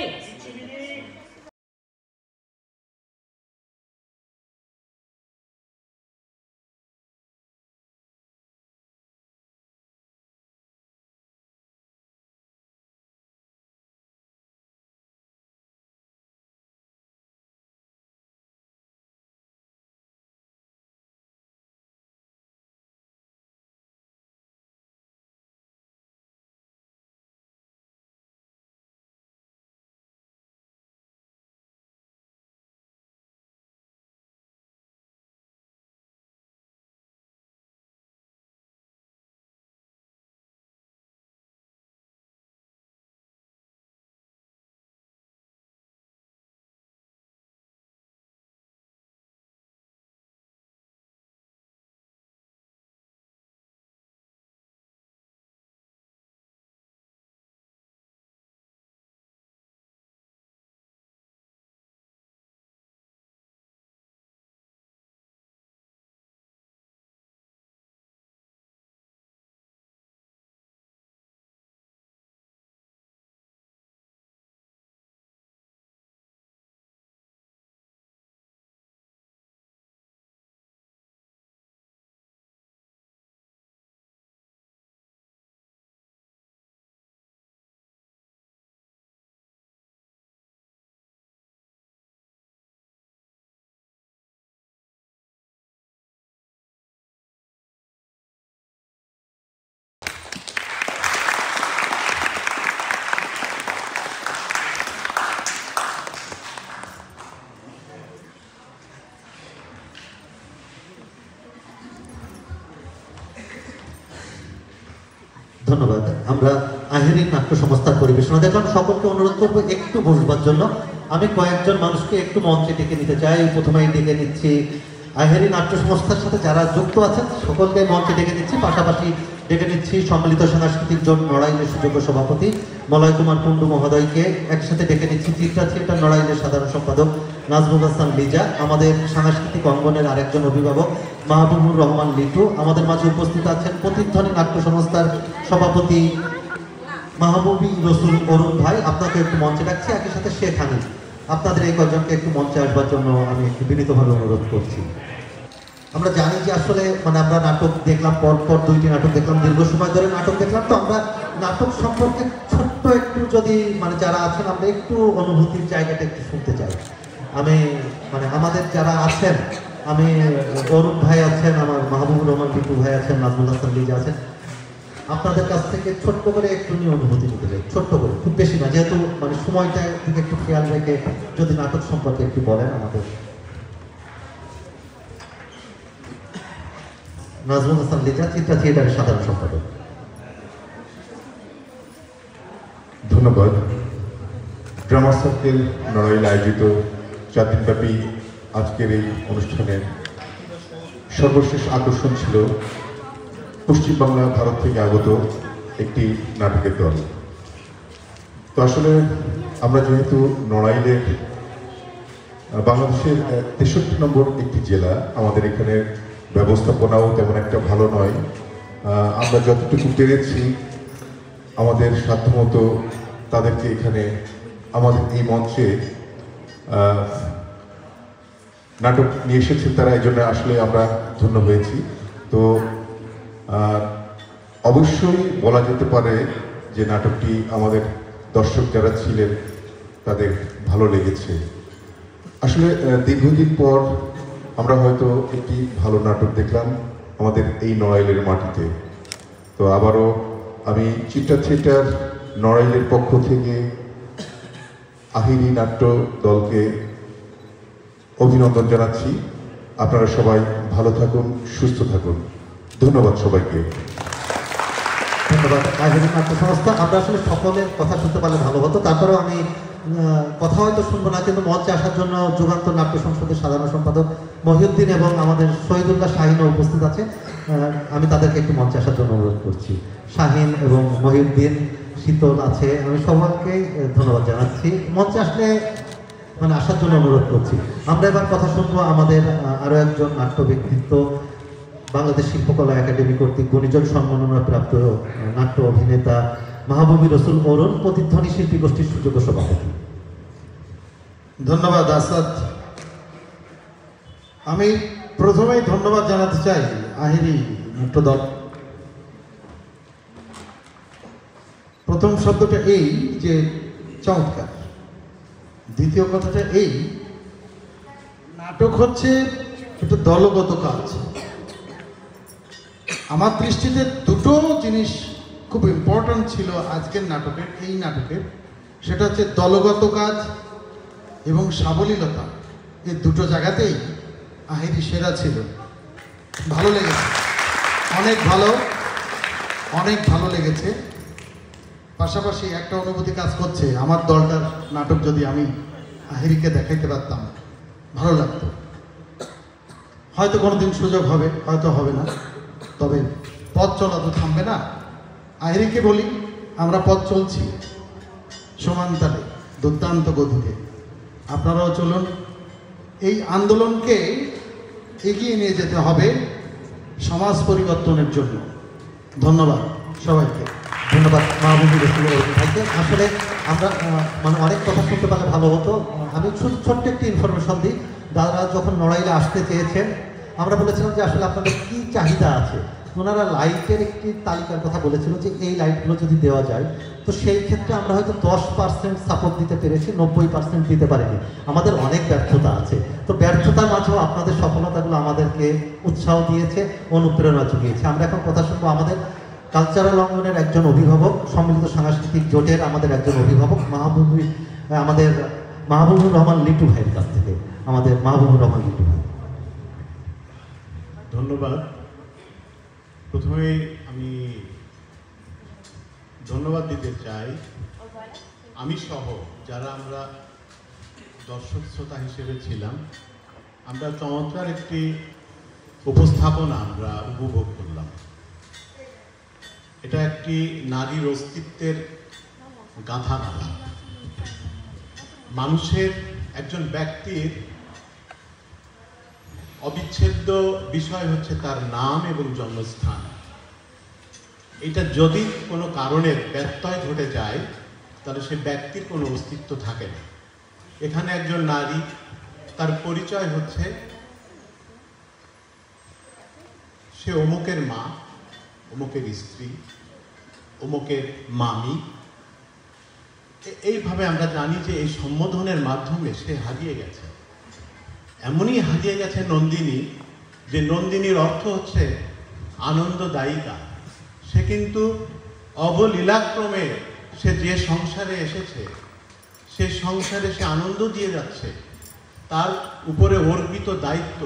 ধন্যবাদ। আমরা আহেরি নাট্য সংস্থার পরিবেশনা দেখলাম। সকলকে অনুরোধ করবো একটু বসবার জন্য। আমি কয়েকজন মানুষকে একটু মঞ্চে ডেকে নিতে চাই। প্রথমেই ডেকে নিচ্ছি আহেরি নাট্য সংস্থার সাথে যারা যুক্ত আছেন সকলকে মঞ্চে ডেকে নিচ্ছি। পাশাপাশি ডেকে নিচ্ছি সম্মিলিত সাংস্কৃতিক জোট নড়াইলের সুযোগ্য সভাপতি মলয় কুমার কুণ্ডু মহোদয়কে। একসাথে ডেকে নিচ্ছি চিত্রা থিয়েটার নড়াইলের সাধারণ সম্পাদক নাজমুল হাসান লিজা, আমাদের সাংস্কৃতিক অঙ্গনের আরেকজন অভিভাবক মাহবুবুর রহমান লিটু। আমাদের মাঝে উপস্থিত আছেন প্রতিধ্বনি নাট্য সংস্থার সভাপতি মাহবুবী রসুল অরুণ ভাই, আপনাকে একটু মঞ্চে ডাকছি। একই সাথে শেখ হানিফ, আপনাদের এই কয়েকজনকে একটু মঞ্চে আসবার জন্য আমি একটু বিনীতভাবে অনুরোধ করছি। আমরা জানি যে আসলে আমরা নাটক দেখলাম, পরপর 2টি নাটক দেখলাম, দীর্ঘ সময় ধরে নাটক দেখলাম। তো আমরা নাটক সম্পর্কে ছোট্ট একটু যদি যারা আছেন আমরা একটু অনুভূতির জায়গাটা একটু শুনতে চাই। আমি আমাদের যারা আছেন, আমি অরুণ ভাই আছেন, আমার মাহবুবুর রহমান বিটু ভাই আছেন, নাজমুল হাসান লিজা আছেন, আপনাদের কাছ থেকে ছোট্ট করে একটু নিয়ে অনুভূতি নিতে চাই, ছোট্ট করে, খুব বেশি না, যেহেতু সময়টা দিকে একটু খেয়াল রেখে যদি নাটক সম্পর্কে একটু বলেন আমাদের। নাজমুল হাসান লিজা, চিত্রা থিয়েটারের সাধারণ সম্পাদক। ধন্যবাদ। ড্রামা সার্কেল নড়াইল আয়োজিত 4 দিনব্যাপী আজকের এই অনুষ্ঠানের সর্বশেষ আকর্ষণ ছিল পশ্চিমবাংলা ভারত থেকে আগত একটি নাটকের দল। তো আসলে আমরা যেহেতু নড়াইলের বাংলাদেশের 63 নম্বর একটি জেলা, আমাদের এখানে ব্যবস্থাপনাও তেমন একটা ভালো নয়। আমরা যতটুকু পেরেছি আমাদের সাধ্যমতো তাদেরকে এখানে আমাদের এই মঞ্চে নাটক নিয়ে এসেছেন তারা, এই জন্য আসলে আমরা ধন্য হয়েছি। তো অবশ্যই বলা যেতে পারে যে নাটকটি আমাদের দর্শক যারা ছিলেন তাদের ভালো লেগেছে। আসলে দীর্ঘদিন পর আমরা হয়তো একটি ভালো নাটক দেখলাম আমাদের এই নড়াইলের মাটিতে। তো আবারও আমি চিত্রা থিয়েটার নড়াইলের পক্ষ থেকে আহিরি নাট্য দলকে অভিনন্দন জানাচ্ছি। আপনারা সবাই ভালো থাকুন, সুস্থ থাকুন। ধন্যবাদ সবাইকে। ধন্যবাদ আহিরি নাট্য সংস্থা। আমরা আসলে সকলের কথা শুনতে পারলে ভালো হতো। তারপরেও আমি কথা হয়তো শুনবো না, কিন্তু মঞ্চে আসার জন্য যুগান্তর নাট্য সংসদের সাধারণ সম্পাদক মহিউদ্দিন এবং আমাদের শহীদুল্লাহ শাহিনও উপস্থিত আছে। আমি তাদেরকে একটু মঞ্চে আসার জন্য অনুরোধ করছি। শাহিন এবং মহিউদ্দিন, শীতল আছে, আমি সবাইকে ধন্যবাদ জানাচ্ছি। মঞ্চে আসলে আসার জন্য অনুরোধ করছি। আমরা এবার কথা শুনবো আমাদের আরো একজন নাট্য ব্যক্তিত্ব, বাংলাদেশ শিল্পকলা একাডেমি কর্তৃক গুণীজন সম্মাননা প্রাপ্ত নাট্য অভিনেতা মাহবুবী রসুল অরুণ, প্রতিধ্বনি শিল্পী গোষ্ঠীর সুযোগ্য সভাপতি। ধন্যবাদ আসাদ। আমি প্রথমেই ধন্যবাদ জানাতে চাই আহিরি নাট্য দল। প্রথম শব্দটা এই যে চমৎকার, দ্বিতীয় কথাটা এই নাটক হচ্ছে একটা দলগত কাজ। আমার দৃষ্টিতে দুটো জিনিস খুব ইম্পর্ট্যান্ট ছিল আজকের নাটকের, এই নাটকের। সেটা হচ্ছে দলগত কাজ এবং সাবলীলতা। এই দুটো জায়গাতেই আহিরি সেরা ছিল। ভালো লেগেছে, অনেক ভালো লেগেছে। পাশাপাশি একটা অনুভূতি কাজ করছে, আমার দলটার নাটক যদি আমি আহিরিকে দেখাইতে পারতাম ভালো লাগতো। হয়তো কোনোদিন সুযোগ হবে, হয়তো হবে না, তবে পথ চলা তো থামবে না। আহিরিকে বলি, আমরা পথ চলছি সমান তালে, দুর্দান্ত গতিতে। আপনারাও চলুন। এই আন্দোলনকে এগিয়ে নিয়ে যেতে হবে সমাজ পরিবর্তনের জন্য। ধন্যবাদ সবাইকে। ধন্যবাদ মাহবুবী রসুল অরুণ ভাইকে। আসলে আমরা অনেক কথা শুনতে পারলে ভালো হতো। আমি ছোট্ট একটি ইনফরমেশন দিই। দাদারা যখন নড়াইলে আসতে চেয়েছেন, আমরা বলেছিলাম যে আসলে আপনাদের কী চাহিদা আছে। ওনারা লাইটের একটি তালিকার কথা বলেছিল যে এই লাইটগুলো যদি দেওয়া যায়, তো সেই ক্ষেত্রে আমরা হয়তো 10% সাপোর্ট দিতে পেরেছি, 90% দিতে পারিনি। আমাদের অনেক ব্যর্থতা আছে। তো ব্যর্থতার মাঝেও আপনাদের সফলতাগুলো আমাদেরকে উৎসাহ দিয়েছে, অনুপ্রেরণা জুগিয়েছে। আমরা এখন কথা শুনবো আমাদের কালচারাল অঙ্গনের একজন অভিভাবক, সম্মিলিত সাংস্কৃতিক জোটের আমাদের একজন অভিভাবক আমাদের মাহবুবুর রহমান লিটু ভাইয়ের কাছ থেকে। আমাদের মাহবুবুর রহমান লিটু ভাই। ধন্যবাদ। প্রথমে আমি ধন্যবাদ দিতে চাই আমি সহ যারা আমরা দর্শক শ্রোতা হিসেবে ছিলাম। আমরা চমৎকার একটি উপস্থাপনা আমরা উপভোগ করলাম। এটা একটি নারীর অস্তিত্বের গাঁথামালা। মানুষের একজন ব্যক্তির অবিচ্ছেদ্য বিষয় হচ্ছে তার নাম এবং জন্মস্থান। এটা যদি কোনো কারণে ব্যত্যয় ঘটে যায় তাহলে সে ব্যক্তির কোনো অস্তিত্ব থাকে না। এখানে একজন নারী, তার পরিচয় হচ্ছে সে অমুকের মা, অমুকের স্ত্রী, অমুকের মামি। এইভাবে আমরা জানি যে এই সম্বোধনের মাধ্যমে সে হারিয়ে গেছে। এমনই হারিয়ে গেছে নন্দিনী, যে নন্দিনীর অর্থ হচ্ছে আনন্দদায়িকা। সে কিন্তু অবলীলাক্রমে সে যে সংসারে এসেছে সে সংসারে সে আনন্দ দিয়ে যাচ্ছে। তার উপরে অর্পিত দায়িত্ব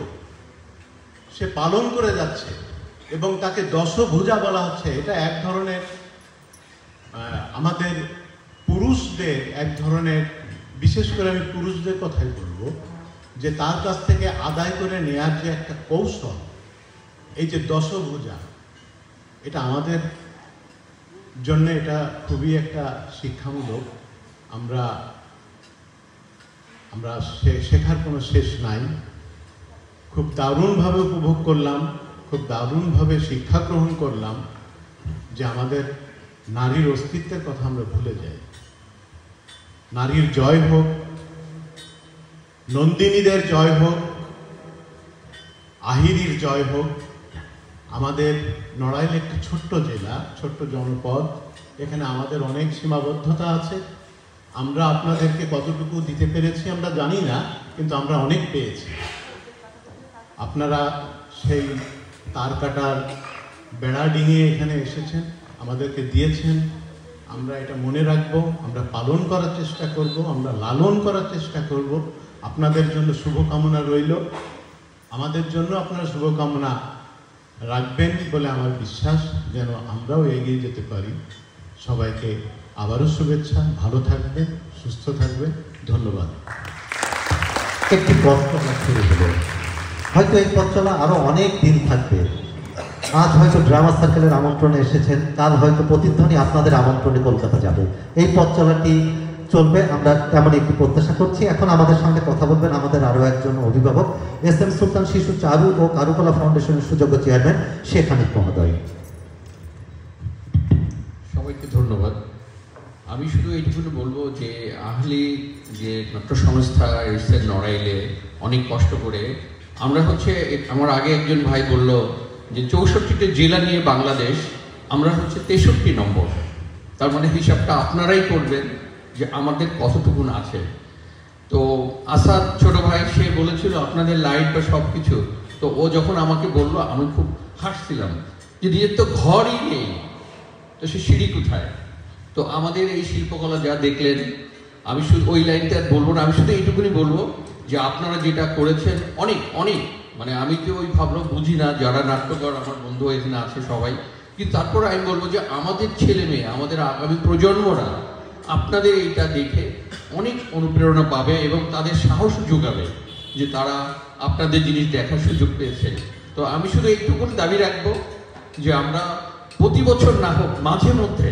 সে পালন করে যাচ্ছে এবং তাকে দশভুজা বলা হচ্ছে। এটা এক ধরনের আমাদের পুরুষদের এক ধরনের, বিশেষ করে আমি পুরুষদের কথাই বলবো, যে তার কাছ থেকে আদায় করে নেয়ার যে একটা কৌশল, এই যে দশভুজা, এটা আমাদের জন্য এটা খুবই একটা শিক্ষামূলক। আমরা শেখার কোনো শেষ নাই। খুব দারুণভাবে উপভোগ করলাম, খুব দারুণভাবে শিক্ষা গ্রহণ করলাম যে আমাদের নারীর অস্তিত্বের কথা আমরা ভুলে যাই। নারীর জয় হোক, নন্দিনীদের জয় হোক, আহিরির জয় হোক। আমাদের নড়াইল একটি ছোট্ট জেলা, ছোট্ট জনপদ। এখানে আমাদের অনেক সীমাবদ্ধতা আছে। আমরা আপনাদেরকে কতটুকু দিতে পেরেছি আমরা জানি না, কিন্তু আমরা অনেক পেয়েছি। আপনারা সেই তার কাটার বেড়া ডিঙিয়ে এখানে এসেছেন, আমাদেরকে দিয়েছেন। আমরা এটা মনে রাখবো, আমরা পালন করার চেষ্টা করব, আমরা লালন করার চেষ্টা করব। আপনাদের জন্য শুভকামনা রইল। আমাদের জন্য আপনারা শুভকামনা রাখবেন বলে আমার বিশ্বাস, যেন আমরাও এগিয়ে যেতে পারি। সবাইকে আবারও শুভেচ্ছা। ভালো থাকবেন, সুস্থ থাকবেন। ধন্যবাদ। একটি পথ চলা শুরু হলো, হয়তো এই পথ চলা আরো অনেক দিন থাকবে। আজ হয়তো ড্রামা সার্কেলের আমন্ত্রণে এসেছেন, কাল হয়তো প্রতিধ্বনি আপনাদের আমন্ত্রণে কলকাতা যাবে। এই পথ চলাটি চলবে, আমরা তেমন একটি প্রত্যাশা করছি। এখন আমাদের সঙ্গে কথা বলবেন আমাদের আরো একজন অভিভাবক, এস.এম. সুলতান শিশু চারু ও কারুকলা ফাউন্ডেশনের সুযোগ্য চেয়ারম্যান শেখ হানিফ মহোদয়। সবাইকে ধন্যবাদ। আমি শুধু এইটুকু বলবো যে আহলি যে নাট্য সংস্থা এসছে নড়াইলে অনেক কষ্ট করে। আমরা হচ্ছে, আমার আগে একজন ভাই বলল যে 64টা জেলা নিয়ে বাংলাদেশ, আমরা হচ্ছে 63 নম্বর। তার মানে হিসাবটা আপনারাই করবেন যে আমাদের কতটুকুন আছে। তো আসাদ ছোট ভাই সে বলেছিল আপনাদের লাইট বা সব কিছু, তো ও যখন আমাকে বললো আমি খুব হাসছিলাম যে নিজের তো ঘরই নেই, তো সে সিঁড়ি কোথায়। তো আমাদের এই শিল্পকলা যা দেখলেন, আমি শুধু ওই লাইনটা বলবো না, আমি শুধু এইটুকুনি বলবো যে আপনারা যেটা করেছেন অনেক অনেক, মানে আমি তো ওই ভাবনা বুঝি না, যারা নাট্যকর আমার বন্ধু এখানে আছে সবাই, কিন্তু তারপরে আমি বলবো যে আমাদের ছেলে মেয়ে, আমাদের আগামী প্রজন্মরা আপনাদের এইটা দেখে অনেক অনুপ্রেরণা পাবে এবং তাদের সাহস যোগাবে যে তারা আপনাদের জিনিস দেখার সুযোগ পেয়েছে। তো আমি শুধু এইটুকুন দাবি রাখবো যে আমরা প্রতি বছর না হোক মাঝে মধ্যে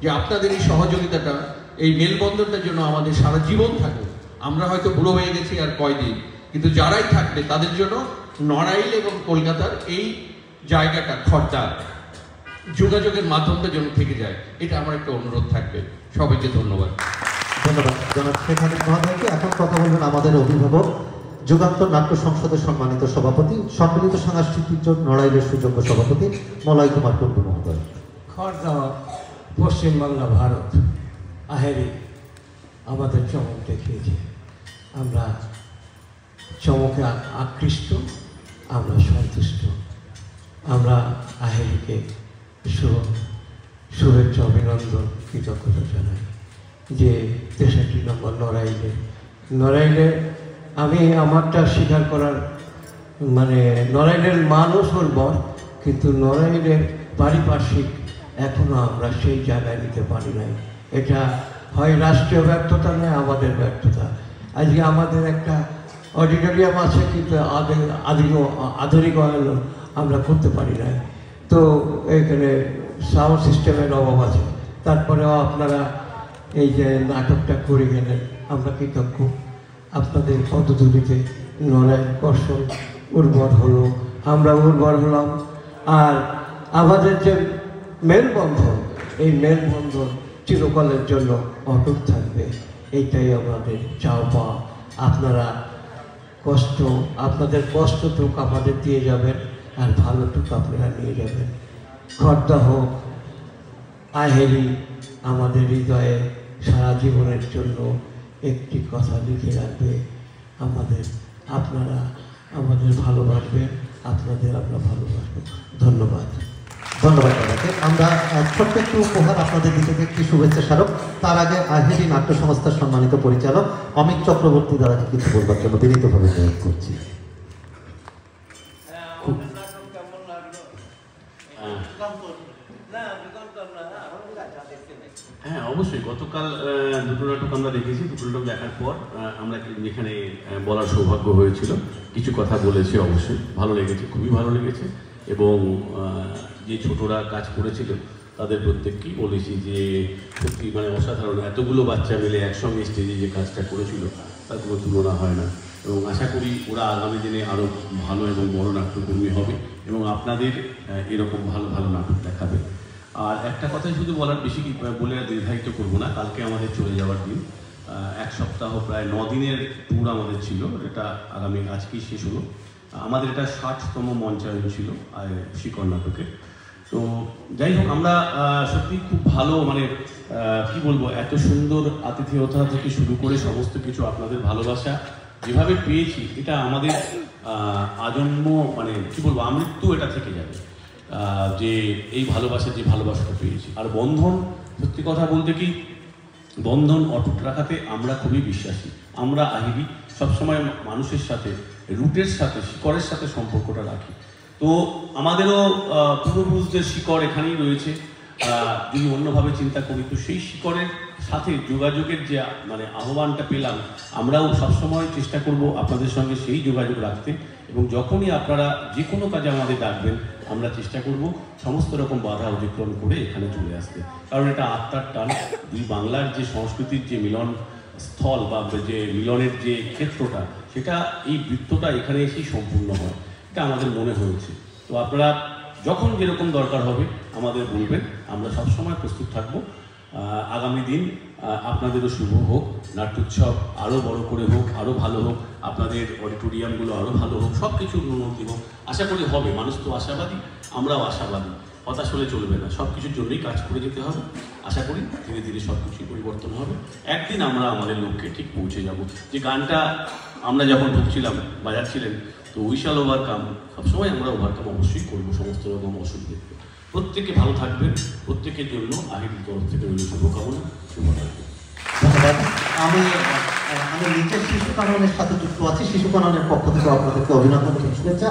যে আপনাদের এই সহযোগিতাটা, এই মেলবন্ধনটার জন্য আমাদের সারা জীবন থাকুক। আমরা হয়তো বুড়ো হয়ে গেছি আর কয়দিন, কিন্তু যারাই থাকবে তাদের জন্য নড়াইল এবং কলকাতার এই জায়গাটা, খর্দা যোগাযোগের মাধ্যমটা যেন থেকে যায়, এটা আমার একটা অনুরোধ থাকবে। সবাইকে ধন্যবাদ। ধন্যবাদ জনাব শেখ হানিফ মহোদয়কে। এখন কথা বলবেন আমাদের অভিভাবক, যুগান্তর নাট্য সংসদের সম্মানিত সভাপতি, সম্মিলিত সাংস্কৃতিক জোট নড়াইলের সুযোগ্য সভাপতি মলয় কুমার কুণ্ডু মহোদয়। খড়দা পশ্চিমবাংলা, ভারত, আহেরি আমাদের চমক দেখিয়েছে। আমরা চমকে আকৃষ্ট, আমরা সন্তুষ্ট। আমরা আহেরিকে শুভেচ্ছা, অভিনন্দন, কৃতজ্ঞতা জানাই যে 63 নম্বর নড়াইলে আমি আমারটা স্বীকার করার, মানে নড়াইলের মানুষ উর্বর, কিন্তু নড়াইলের পারিপার্শ্বিক এখনো আমরা সেই জায়গায় নিতে পারি নাই। এটা হয় রাষ্ট্রীয় ব্যর্থতা নয় আমাদের ব্যর্থতা। আজকে আমাদের একটা অডিটোরিয়াম আছে কিন্তু আধুনিকায়ন আমরা করতে পারি নাই। তো এখানে সাউন্ড সিস্টেমের অভাব আছে। তারপরেও আপনারা এই যে নাটকটা করে গেলেন, আমরা কৃতজ্ঞ। আপনাদের পদধূলিতে নড়াই কর্ষণ উর্বর হলো, আমরা উর্বর হলাম। আর আমাদের যে মেলবন্ধন, এই মেলবন্ধন চিরকালের জন্য অটুট থাকবে, এইটাই আমাদের চাওয়া। আপনারা আপনাদের কষ্টটুকু আমাদের দিয়ে যাবেন, আর ভালোটুকু আপনারা নিয়ে যাবেন। খর্দা হোক, আহেরি আমাদের হৃদয়ে সারা জীবনের জন্য একটি কথা লিখে রাখবে। আপনারা আমাদের ভালোবাসবেন, আপনাদের আমরা ভালোবাসবেন। ধন্যবাদ। ধন্যবাদ দাদাকে। আমরা ছোট্ট একটু উপহার আপনাদের দিকে একটি শুভেচ্ছা স্মারক। তার আগে আহেরি নাট্য সংস্থার সম্মানিত পরিচালক অমিত চক্রবর্তী দাদাকে কিছু বলবার জন্য বিনীতভাবে অনুরোধ করছি। হ্যাঁ, অবশ্যই। গতকাল দুটো নাটক আমরা দেখেছি। দুটো নাটক দেখার পর আমরা যেখানে বলার সৌভাগ্য হয়েছিল, কিছু কথা বলেছি। অবশ্যই ভালো লেগেছে, খুবই ভালো লেগেছে। এবং যে ছোটরা কাজ করেছিল তাদের প্রত্যেককেই বলেছি যে সত্যি মানে অসাধারণ, এতগুলো বাচ্চা মিলে একসঙ্গে স্টেজে যে কাজটা করেছিল তার কোনো তুলনা হয় না। এবং আশা করি ওরা আগামী দিনে আরও ভালো এবং বড় নাট্যকর্মী হবে এবং আপনাদের এরকম ভালো ভালো নাটক দেখাবে। আর একটা কথাই শুধু বলার, বেশি বলে দীর্ঘায়িত করবো না। কালকে আমাদের চলে যাওয়ার দিন। এক সপ্তাহ প্রায় 9 দিনের ট্যুর আমাদের ছিল, এটা আগামী আজকেই শেষ হলো। আমাদের এটা 60তম মঞ্চায়ন ছিল শিকড় নাটকে। তো যাই হোক, আমরা সত্যি খুব ভালো, মানে কি বলবো, এত সুন্দর আতিথেয়তা থেকে শুরু করে সমস্ত কিছু আপনাদের ভালোবাসা যেভাবে পেয়েছি, এটা আমাদের আজন্ম, মানে কি বলবো, আমৃত্যু এটা থেকে যাবে। যে এই ভালোবাসা, যে ভালোবাসাটা পেয়েছি। আর বন্ধন, সত্যি কথা বলতে কি, বন্ধন অটুট রাখাতে আমরা খুবই বিশ্বাসী। আমরা আহেরি সবসময় মানুষের সাথে, রুটের সাথে, শিকড়ের সাথে সম্পর্কটা রাখি। তো আমাদেরও পূর্বপুরুষদের শিকড় এখানেই রয়েছে। যদি অন্যভাবে চিন্তা করি, তো সেই শিকড়ের সাথে যোগাযোগের যে মানে আহ্বানটা পেলাম, আমরাও সবসময় চেষ্টা করব আপনাদের সঙ্গে সেই যোগাযোগ রাখতে। এবং যখনই আপনারা যে কোনো কাজে আমাদের ডাকবেন, আমরা চেষ্টা করব সমস্ত রকম বাধা অতিক্রম করে এখানে চলে আসতে। কারণ এটা আত্মার টান। দুই বাংলার যে সংস্কৃতির যে মিলন স্থল বা যে মিলনের যে ক্ষেত্রটা, সেটা এই বৃত্তটা এখানে এসেই সম্পূর্ণ হয়, এটা আমাদের মনে হয়েছে। তো আপনারা যখন যেরকম দরকার হবে আমাদের বলবেন, আমরা সবসময় প্রস্তুত থাকবো। আগামী দিন আপনাদেরও শুভ হোক, নাট্যোৎসব আরও বড় করে হোক, আরও ভালো হোক, আপনাদের অডিটোরিয়ামগুলো আরও ভালো হোক, সব কিছুর উন্নতি হোক। আশা করি হবে। মানুষ তো আশাবাদী, আমরাও আশাবাদী। হতাশ হলে চলবে না, সব কিছুর জন্যই কাজ করে যেতে হবে। আশা করি ধীরে ধীরে সব কিছুই পরিবর্তন হবে। একদিন আমরা আমাদের লক্ষ্যে ঠিক পৌঁছে যাব। যে গানটা আমরা যখন ঢুকছিলাম, বাজাচ্ছিলেন, তো উই শ্যাল ওভারকাম, সবসময় আমরা ওভারকাম অবশ্যই করবো সমস্ত রকম অসুবিধা। প্রত্যেকে ভালো থাকবেন, প্রত্যেকের জন্য আহেরির তরফ থেকে রইল শুভকামনা। ধন্যবাদ। আমি নিচের শিশু কাননের সাথে যুক্ত আছি। শিশু কাননের পক্ষ থেকে আপনাদেরকে অভিনন্দন এবং শুভেচ্ছা।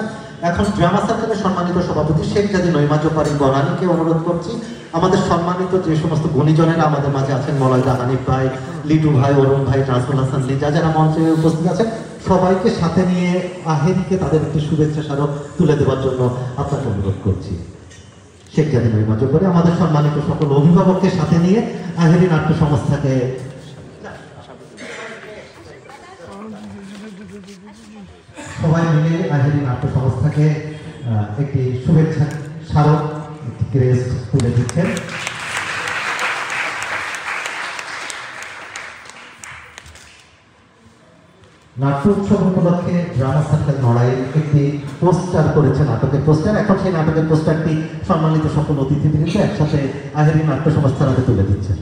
এখন ড্রামা সার্কেলের সম্মানিত সভাপতি শেখ জাদি নৈমাজপাড়ি বনানীকে অনুরোধ করছি, আমাদের সম্মানিত যে সমস্ত গুণীজনেরা আমাদের মাঝে আছেন, মলয়দা, হানিফ ভাই, লিটু ভাই, অরুণ ভাই, ট্রান্সফুল হাসান, লিজা, যারা মঞ্চে উপস্থিত আছেন, সবাইকে সাথে নিয়ে আহেরিকে তাদের একটি শুভেচ্ছা স্মারক তুলে দেওয়ার জন্য আপনাকে অনুরোধ করছি। শেখ জাদি নৈমাজপাড়ি আমাদের সম্মানিত সকল অভিভাবককে সাথে নিয়ে আহেরি নাট্য সংস্থাকে সবাই মিলে আহেরি নাট্য সংস্থাকে একটি শুভেচ্ছা স্মারক, একটি ক্রেস্ট তুলে দিচ্ছেন। নাট্য উৎসব উপলক্ষে ড্রামা সার্কেল নড়াইল একটি পোস্টার করেছে, নাটকের পোস্টার। এখন সেই নাটকের পোস্টারটি সম্মানিত সকল অতিথিবৃন্দ একসাথে আহেরি নাট্য সংস্থার হাতে তুলে দিচ্ছেন।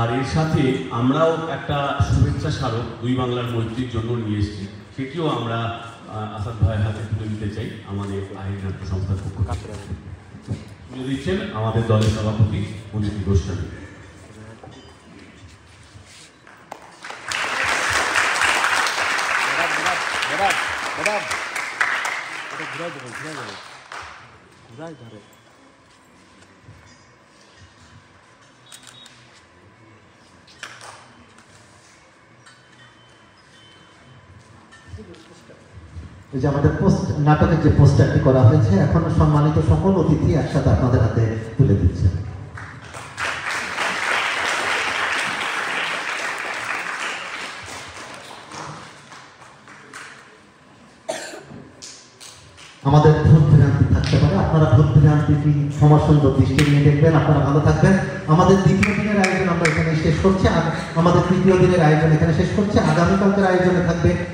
আর এর সাথে আমরাও একটা শুভেচ্ছা স্মারক দুই বাংলার মৈত্রীর জন্য নিয়ে এসেছি, সেটিও আমরা আসাদ ভাইয়ের হাতে তুলে দিতে চাই। আমাদের আহেরি নাট্য সংস্থার পক্ষ থেকে তুলে দিচ্ছেন আমাদের দলের সভাপতি অনিতি গোস্বামী। ঘুরাই ধরে এই যে আমাদের পোস্ট নাটকের যে পোস্টারটি করা হয়েছে, এখন সম্মানিত সকল অতিথি একসাথে আপনাদের হাতে তুলে দিচ্ছে। আমাদের ভূত ভ্রান্তি থাকতে পারে, আপনারা ভূত ভ্রান্তিটি ক্ষমাসুন্দর দৃষ্টি নিয়ে দেখবেন। আপনারা ভালো থাকবেন। আমাদের দ্বিতীয় দিনের আয়োজন আমরা এখানে শেষ করছি, আমাদের তৃতীয় দিনের আয়োজন এখানে শেষ করছি। আগামীকালকের আয়োজনে থাকবে